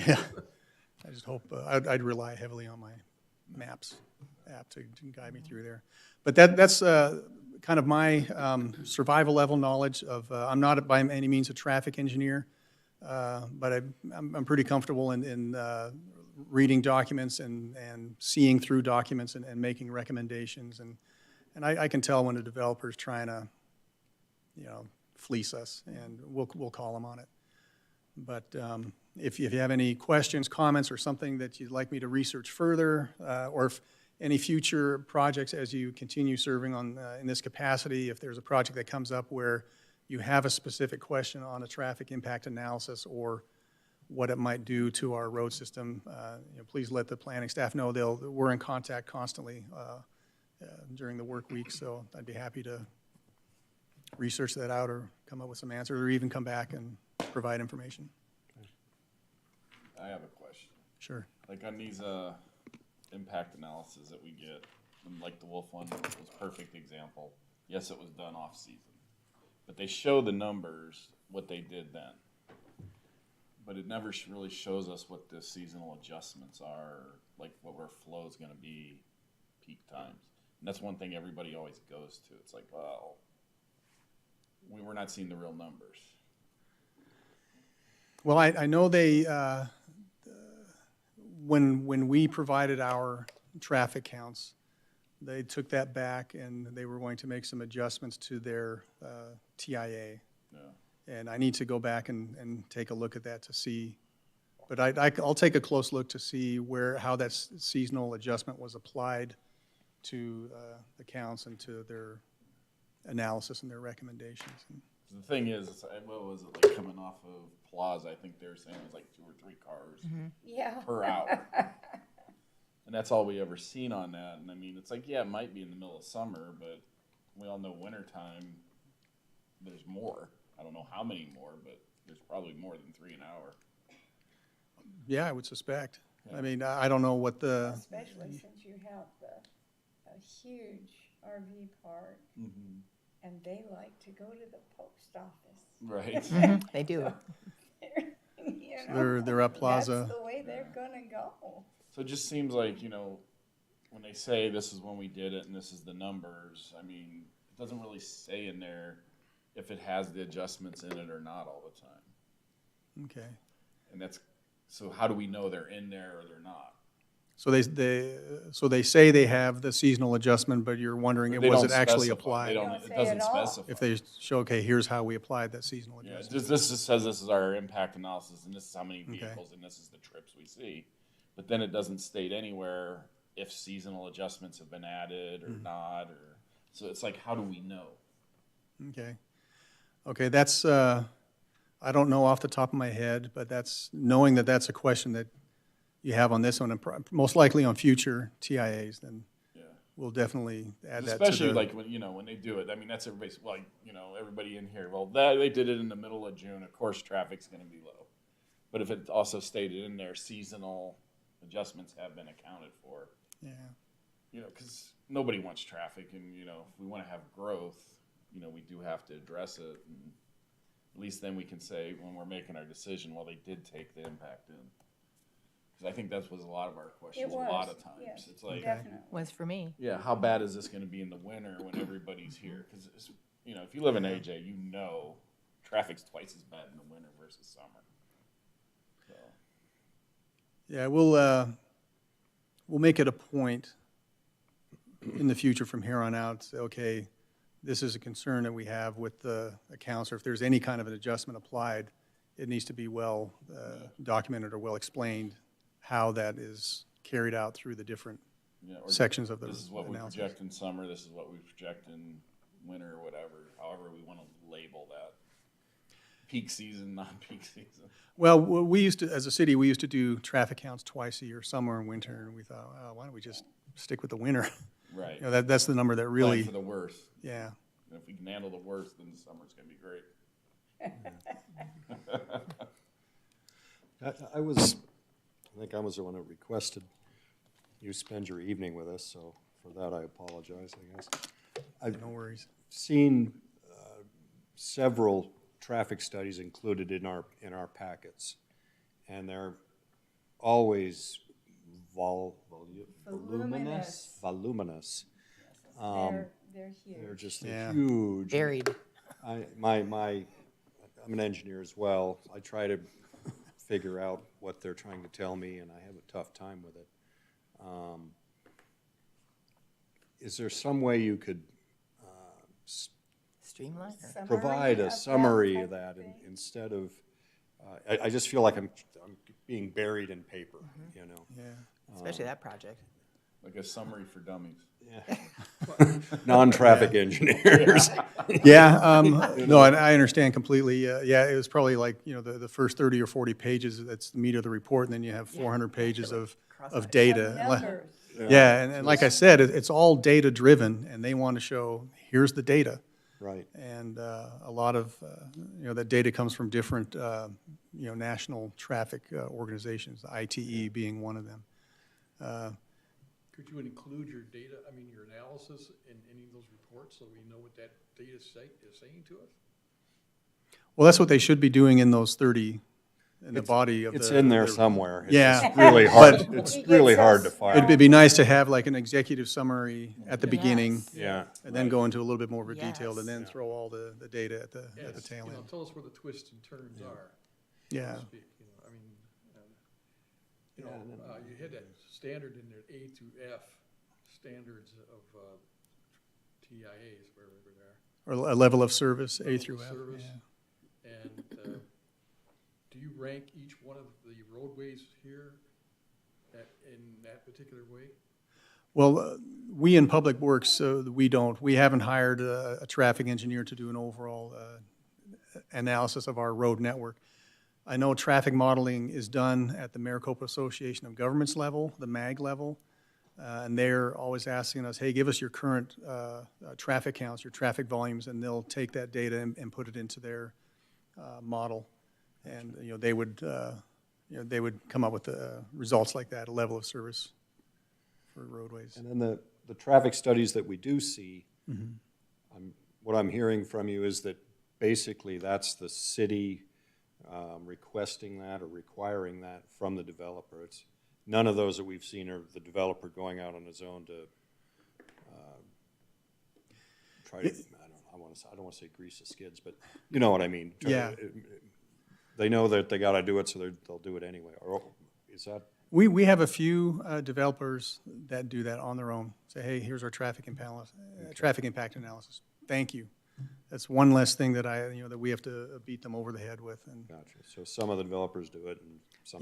yeah. I just hope I'd rely heavily on my maps app to guide me through there. But that's kind of my survival level knowledge of. I'm not by any means a traffic engineer, but I'm pretty comfortable in reading documents and seeing through documents and making recommendations. And I can tell when a developer's trying to, fleece us, and we'll call them on it. But if you have any questions, comments, or something that you'd like me to research further, or if any future projects as you continue serving on, in this capacity, if there's a project that comes up where you have a specific question on a traffic impact analysis or what it might do to our road system, please let the planning staff know. We're in contact constantly during the work week, so I'd be happy to research that out or come up with some answers, or even come back and provide information. I have a question. Sure. Like on these impact analysis that we get, and like the Wolf one was a perfect example. Yes, it was done off season, but they show the numbers, what they did then. But it never really shows us what the seasonal adjustments are, like what our flow is going to be peak times. And that's one thing everybody always goes to. It's like, well, we're not seeing the real numbers. Well, I know they, when we provided our traffic counts, they took that back and they were going to make some adjustments to their TIA. Yeah. And I need to go back and take a look at that to see. But I'll take a close look to see how that seasonal adjustment was applied to the counts and to their analysis and their recommendations. The thing is, what was it, like coming off of Plaza, I think they were saying it was like 2 or 3 cars per hour. And that's all we ever seen on that. And I mean, it's like, yeah, it might be in the middle of summer, but we all know wintertime, there's more. I don't know how many more, but there's probably more than 3 an hour. Yeah, I would suspect. Yeah. I mean, I don't know what the... Especially since you have a huge RV park, and they like to go to the post office. Right. They do. They're up Plaza. That's the way they're gonna go. So it just seems like, when they say this is when we did it and this is the numbers, I mean, it doesn't really say in there if it has the adjustments in it or not all the time. Okay. And so how do we know they're in there or they're not? So they say they have the seasonal adjustment, but you're wondering, They was don't it actually specify. applied? It doesn't specify. If they show, okay, here's how we applied that seasonal Yeah, adjustment. this just says this is our impact analysis and this is how many vehicles and this is the trips we see. But then it doesn't state anywhere if seasonal adjustments have been added or not, or so it's like, how do we know? Okay, that's, I don't know off the top of my head, but knowing that that's a question that you have on this one, and most likely on future TIAs, then we'll definitely add that to Especially like when they do it. I mean, that's everybody's, like, everybody in here, well, they did it in the middle of June, of course traffic's gonna be low. But if it also stated in there, seasonal adjustments have been accounted for. Yeah. Because nobody wants traffic, and, if we wanna have growth, we do have to address it. And at least then we can say, when we're making our decision, well, they did take the impact in. Because I think that was a lot of our questions a lot of times. Yes, it's like, Was for me. yeah, how bad is this going to be in the winter when everybody's here? Because, if you live in AJ, traffic's twice as bad in the winter versus summer. So. Yeah, we'll make it a point in the future from here on out to say, okay, this is a concern that we have with the accounts, or if there's any kind of an adjustment applied, it needs to be well documented or well explained how that is carried out through the different sections of the This is what analysis. we project in summer, this is what we project in winter, or whatever, however we want to label that. Peak season, non-peak season. Well, we used to, as a city, we used to do traffic counts twice a year, summer and winter, and we thought, why don't we just stick with the winter? Right. That's the number that really... Plan for the worst. Yeah. And if we can handle the worst, then the summer's going to be great. I think I was the one that requested you spend your evening with us, so for that I apologize, I guess. No worries. I've seen several traffic studies included in our packets, and they're always voluminous. They're huge. They're just huge. Varied. I'm an engineer as well. I try to figure out what they're trying to tell me, and I have a tough time with it. Is there some way you could Streamline or? provide a summary of that instead of, I just feel like I'm being buried in paper, you know? Yeah. Especially that project. Like a summary for dummies. Yeah. Non-traffic engineers. Yeah, no, I understand completely. Yeah, it was probably like, the first 30 or 40 pages, that's the meat of the report, and then you have 400 pages of data. Numbers. Yeah, and like I said, it's all data-driven, and they want to show, here's the data. Right. And a lot of, that data comes from different, national traffic organizations, the ITE being one of them. Could you include your data, your analysis in any of those reports so we know what that data is saying to us? Well, that's what they should be doing in those 30, in the body of the. It's in there somewhere. It's Yeah. just really hard. But It's really hard to find. it'd be nice to have like an executive summary at the beginning. Yeah. And then go into a little bit more of a detail, and then Yes. throw all the data at the Yes, tail end. tell us where the twists and turns are. Yeah. So to speak, you had that standard in there, A through F, standards of TIAs, wherever they are. Or a level of service, A through F. Service. Yeah. And do you rank each one of the roadways here in that particular way? Well, we in Public Works, we haven't hired a traffic engineer to do an overall analysis of our road network. I know traffic modeling is done at the Maricopa Association of Governments level, the MAG level, and they're always asking us, hey, give us your current traffic counts, your traffic volumes, and they'll take that data and put it into their model. And, they would come up with results like that, a level of service for roadways. And then the traffic studies that we do see, what I'm hearing from you is that basically that's the city requesting that or requiring that from the developer. It's none of those that we've seen are the developer going out on his own to try to, I don't want to say grease the skids, but you know what I mean. They know that they got to do it, so they'll do it anyway. Or is that? We have a few developers that do that on their own. Say, hey, here's our traffic impact analysis. Thank you. That's one less thing that that we have to beat them over the head with. And Gotcha. So some of the developers do it, and some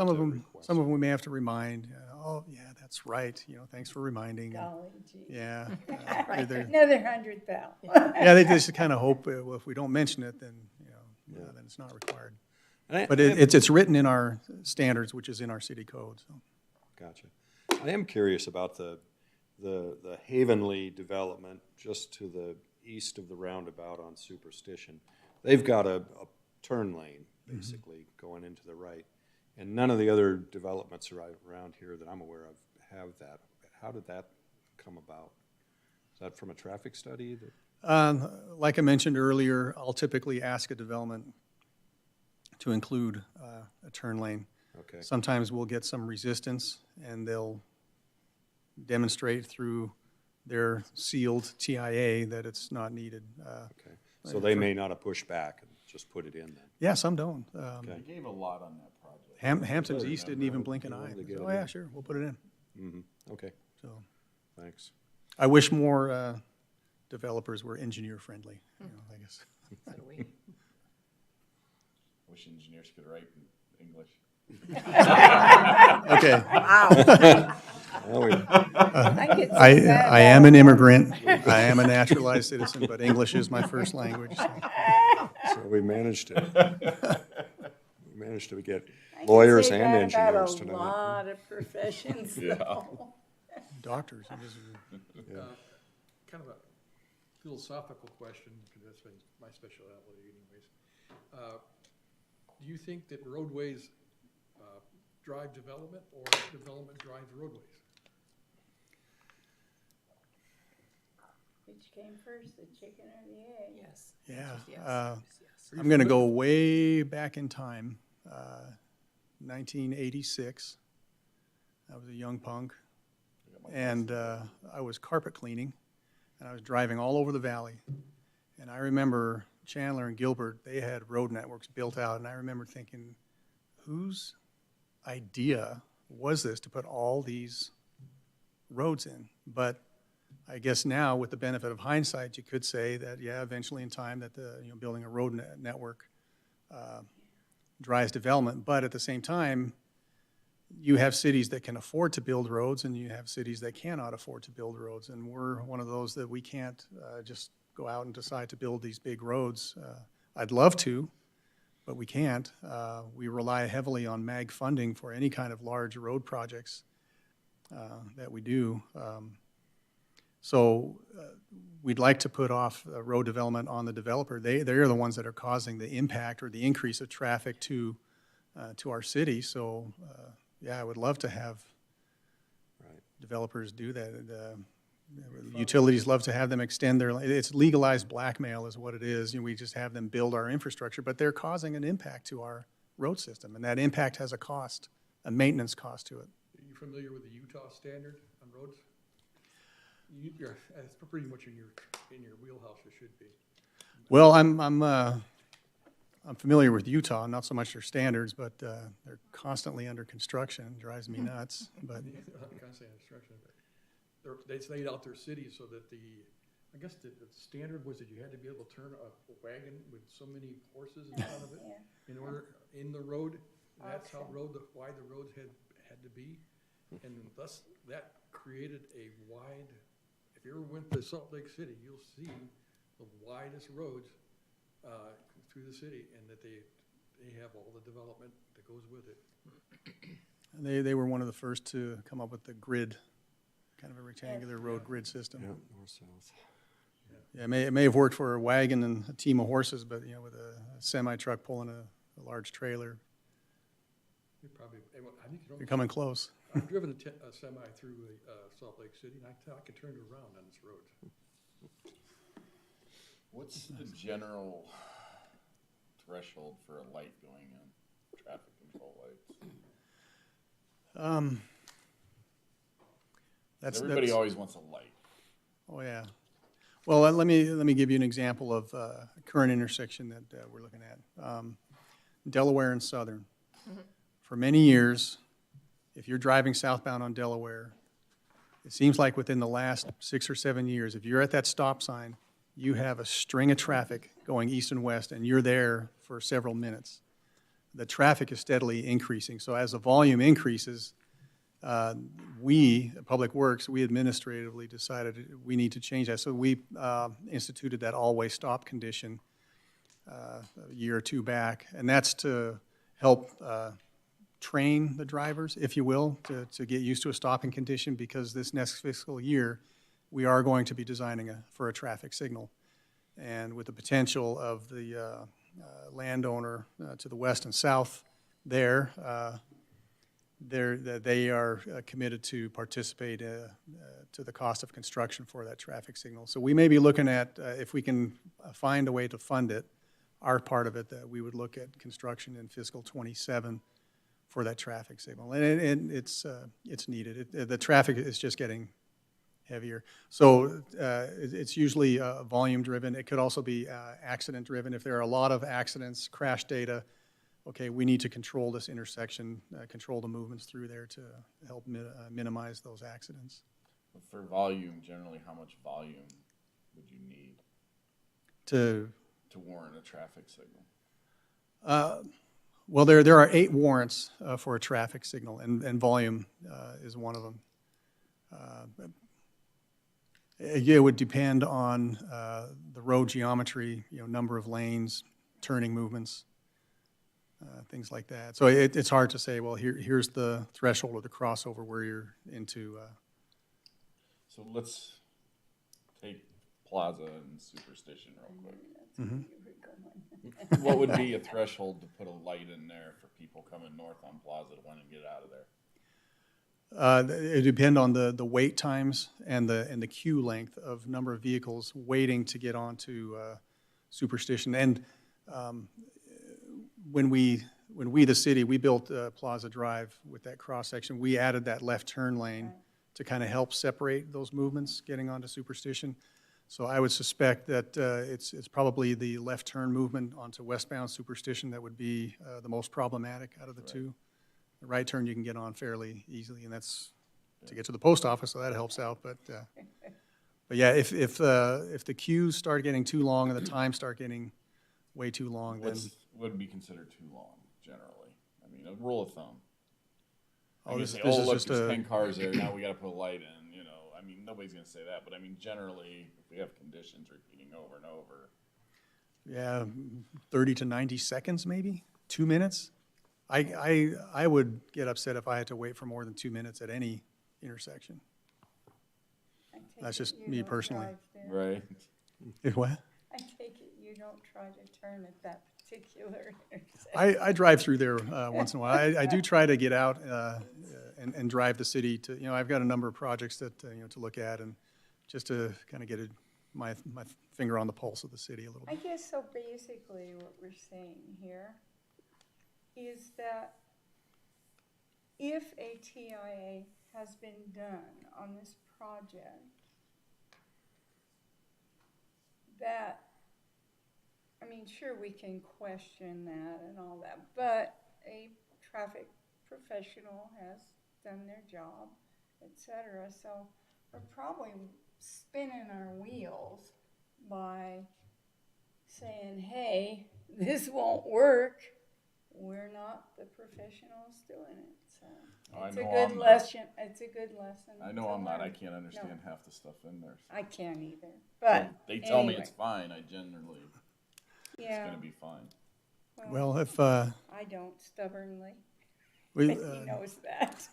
of them we may have to remind. Oh, yeah, that's right. Thanks for reminding. Golly gee. Yeah. Right. they're- Another 100,000. Yeah, they just kind of hope if we don't mention it, then then it's not required. But it's written in our standards, which is in our city code. So. Gotcha. I am curious about the Havenly development just to the east of the roundabout on Superstition. They've got a turn lane, basically, going into the right. And none of the other developments around here that I'm aware of have that. How did that come about? Is that from a traffic study? Like I mentioned earlier, I'll typically ask a development to include a turn lane. Okay. Sometimes we'll get some resistance, and they'll demonstrate through their sealed TIA that it's not needed. Okay. So they may not have pushed back and just put it in then? Yeah, some don't. They gave a lot on that project. Hamptons East didn't even blink an eye. Oh, yeah, sure, we'll put it in. Mm-hmm. Okay. So, thanks. I wish more developers were engineer-friendly, I guess. So do we. Wish engineers could write in English. Okay. Wow. I am an immigrant. I am a naturalized citizen, but English is my first language. So we managed to get lawyers and engineers tonight. A lot of professions, though. Doctors. Kind of a philosophical question, because that's been my specialty anyways. Do you think that roadways drive development, or development drives roadways? Which came first, the chicken or the egg? Yes. Yeah. I'm going to go way back in time, 1986. I was a young punk, and I was carpet cleaning, and I was driving all over the valley. And I remember Chandler and Gilbert, they had road networks built out, and I remember thinking, who's idea was this, to put all these roads in. But I guess now, with the benefit of hindsight, you could say that, yeah, eventually in time that building a road network drives development. But at the same time, you have cities that can afford to build roads, and you have cities that cannot afford to build roads. And we're one of those that we can't just go out and decide to build these big roads. I'd love to, but we can't. We rely heavily on MAG funding for any kind of large road projects that we do. So we'd like to put off road development on the developer. They're the ones that are causing the impact or the increase of traffic to our city. So yeah, I would love to have developers do that. Utilities love to have them extend it's legalized blackmail is what it is. We just have them build our infrastructure, but they're causing an impact to our road system, and that impact has a cost, a maintenance cost to it. Are you familiar with the Utah standard on roads? That's pretty much in your wheelhouse. It should be. Well, I'm familiar with Utah, not so much their standards, but they're constantly under construction. It drives me nuts. But constantly under construction. They laid out their cities so that I guess the standard was that you had to be able to turn a wagon with so many horses in front of it in the road. And that's how wide the roads had to be, and thus that created a wide. If you ever went to Salt Lake City, you'll see the widest roads through the city, and that they have all the development that goes with it. And they were one of the first to come up with the grid, kind of a rectangular road grid system. Yeah, north-south. Yeah, it may have worked for a wagon and a team of horses, but with a semi-truck pulling a large trailer, you're coming close. I've driven a semi through Salt Lake City, and I could turn it around on this road. What's the general threshold for a light going on, traffic control lights? Everybody always wants a light. Oh, yeah. Well, let me give you an example of a current intersection that we're looking at. Delaware and Southern. Mm-hmm. For many years, if you're driving southbound on Delaware, it seems like within the last 6 or 7 years, if you're at that stop sign, you have a string of traffic going east and west, and you're there for several minutes. The traffic is steadily increasing. So as the volume increases, Public Works, we administratively decided we need to change that. So we instituted that all-way stop condition a year or two back, and that's to help train the drivers, if you will, to get used to a stopping condition, because this next fiscal year, we are going to be designing for a traffic signal. And with the potential of the landowner to the west and south there, they are committed to participate to the cost of construction for that traffic signal. So we may be looking at, if we can find a way to fund it, our part of it, that we would look at construction in fiscal '27 for that traffic signal. And it's needed. The traffic is just getting heavier. So it's usually volume driven. It could also be accident driven. If there are a lot of accidents, crash data, okay, we need to control this intersection, control the movements through there to help minimize those accidents. For volume, generally, how much volume would you need to warrant a traffic signal? Well, there are 8 warrants for a traffic signal, and volume is one of them. It would depend on the road geometry, number of lanes, turning movements, things like that. So it's hard to say, well, here's the threshold or the crossover where you're into. So let's take Plaza and Superstition real quick. Mm-hmm. What would be a threshold to put a light in there for people coming north on Plaza to want to get out of there? It depend on the wait times and the queue length of number of vehicles waiting to get onto Superstition. And when we, the city, we built Plaza Drive with that cross section, we added that left turn lane to kind of help separate those movements getting onto Superstition. So I would suspect that it's probably the left turn movement onto westbound Superstition that would be the most problematic out of the two. The right turn you can get on fairly easily, and that's to get to the post office, so that helps out. But yeah, if the queues start getting too long and the times start getting way too long, then Would be considered too long, generally. I mean, a rule of thumb. Oh, this Say, is look, just there's a 10 cars there, now we gotta put a light in, you know, I mean, nobody's gonna say that, but I mean, generally, if we have conditions repeating over and over. yeah, 30 to 90 seconds, maybe 2 minutes. I would get upset if I had to wait for more than 2 minutes at any intersection. That's just me personally. Right. What? I take it you don't try to turn at that particular intersection. I drive through there once in a while. I do try to get out and drive the city to, you know, I've got a number of projects that, you know, to look at, and just to kind of get my finger on the pulse of the city a little I bit. guess so basically what we're saying here is that if a TIA has been done on this project, that, I mean, sure, we can question that and all that, but a traffic professional has done their job, et cetera. So we're probably spinning our wheels by saying, hey, this won't work. We're not the professionals doing it, so it's a good lesson. It's a good lesson. I know I'm not, I can't understand half the stuff in there. I can't either, but They tell me anyway. it's fine, I generally, it's Yeah, gonna be fine. Well, if I don't stubbornly. we, He knows that.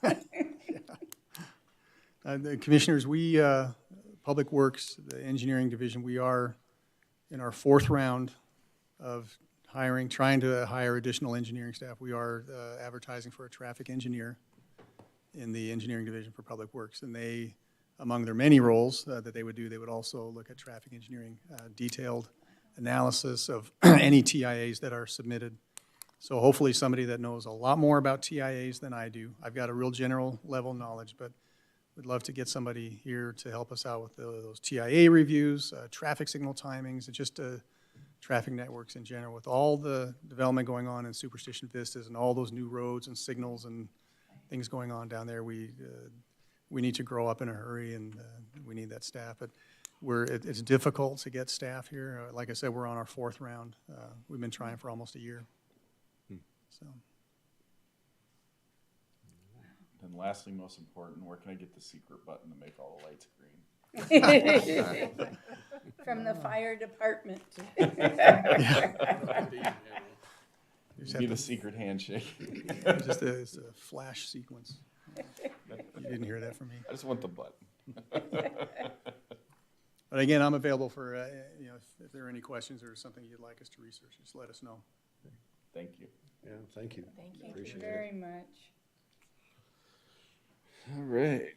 the commissioners, we, Public Works, the engineering division, we are in our 4th round of trying to hire additional engineering staff. We are advertising for a traffic engineer in the engineering division for Public Works. And they, among their many roles that they would do, they would also look at traffic engineering, detailed analysis of any TIAs that are submitted. So hopefully somebody that knows a lot more about TIAs than I do. I've got a real general level knowledge, but we'd love to get somebody here to help us out with those TIA reviews, traffic signal timings, and just traffic networks in general. With all the development going on in Superstition Vistas and all those new roads and signals and things going on down there, we need to grow up in a hurry, and we need that staff. But it's difficult to get staff here. Like I said, we're on our 4th round. We've been trying for almost a year. So. And lastly, most important, where can I get the secret button to make all the lights green? From the fire department. You need a secret handshake. Just it's a flash sequence. You didn't hear that from me. I just want the button. But again, I'm available for, you know, if there are any questions or something you'd like us to research, just let us know. Thank you. Yeah, thank you. Thank you very much. All right.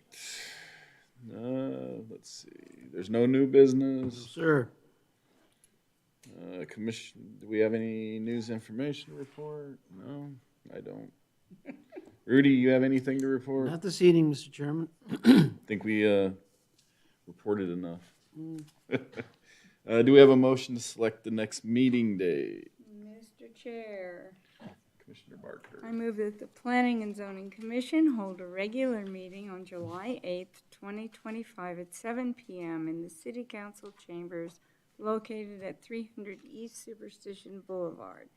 Let's see. There's no new business. Sir. Commission, do we have any news information to report? No, I don't. Rudy, you have anything to report? Not this evening, Mr. Chairman. Think we reported enough. Do we have a motion to select the next meeting date? Mr. Chair, Commissioner Barker. I move that the Planning and Zoning Commission hold a regular meeting on July 8th, 2025 at 7 p.m. in the City Council chambers located at 300 East Superstition Boulevard.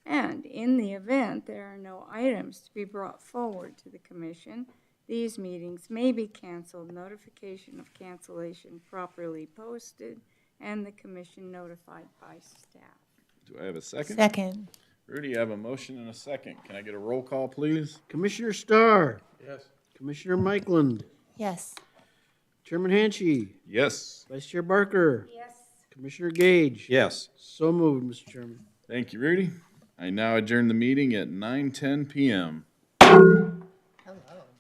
And in the event there are no items to be brought forward to the Commission, these meetings may be canceled, notification of cancellation properly posted, and the Commission notified by staff. Do I have a second? Second. Rudy, I have a motion and a second. Can I get a roll call, please? Commissioner Starr. Yes. Commissioner Mikeland. Yes. Chairman Hanchey. Yes. Vice Chair Barker. Yes. Commissioner Gage. Yes. So moved, Mr. Chairman. Thank you, Rudy. I now adjourn the meeting at 9:10 p.m.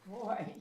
Boy.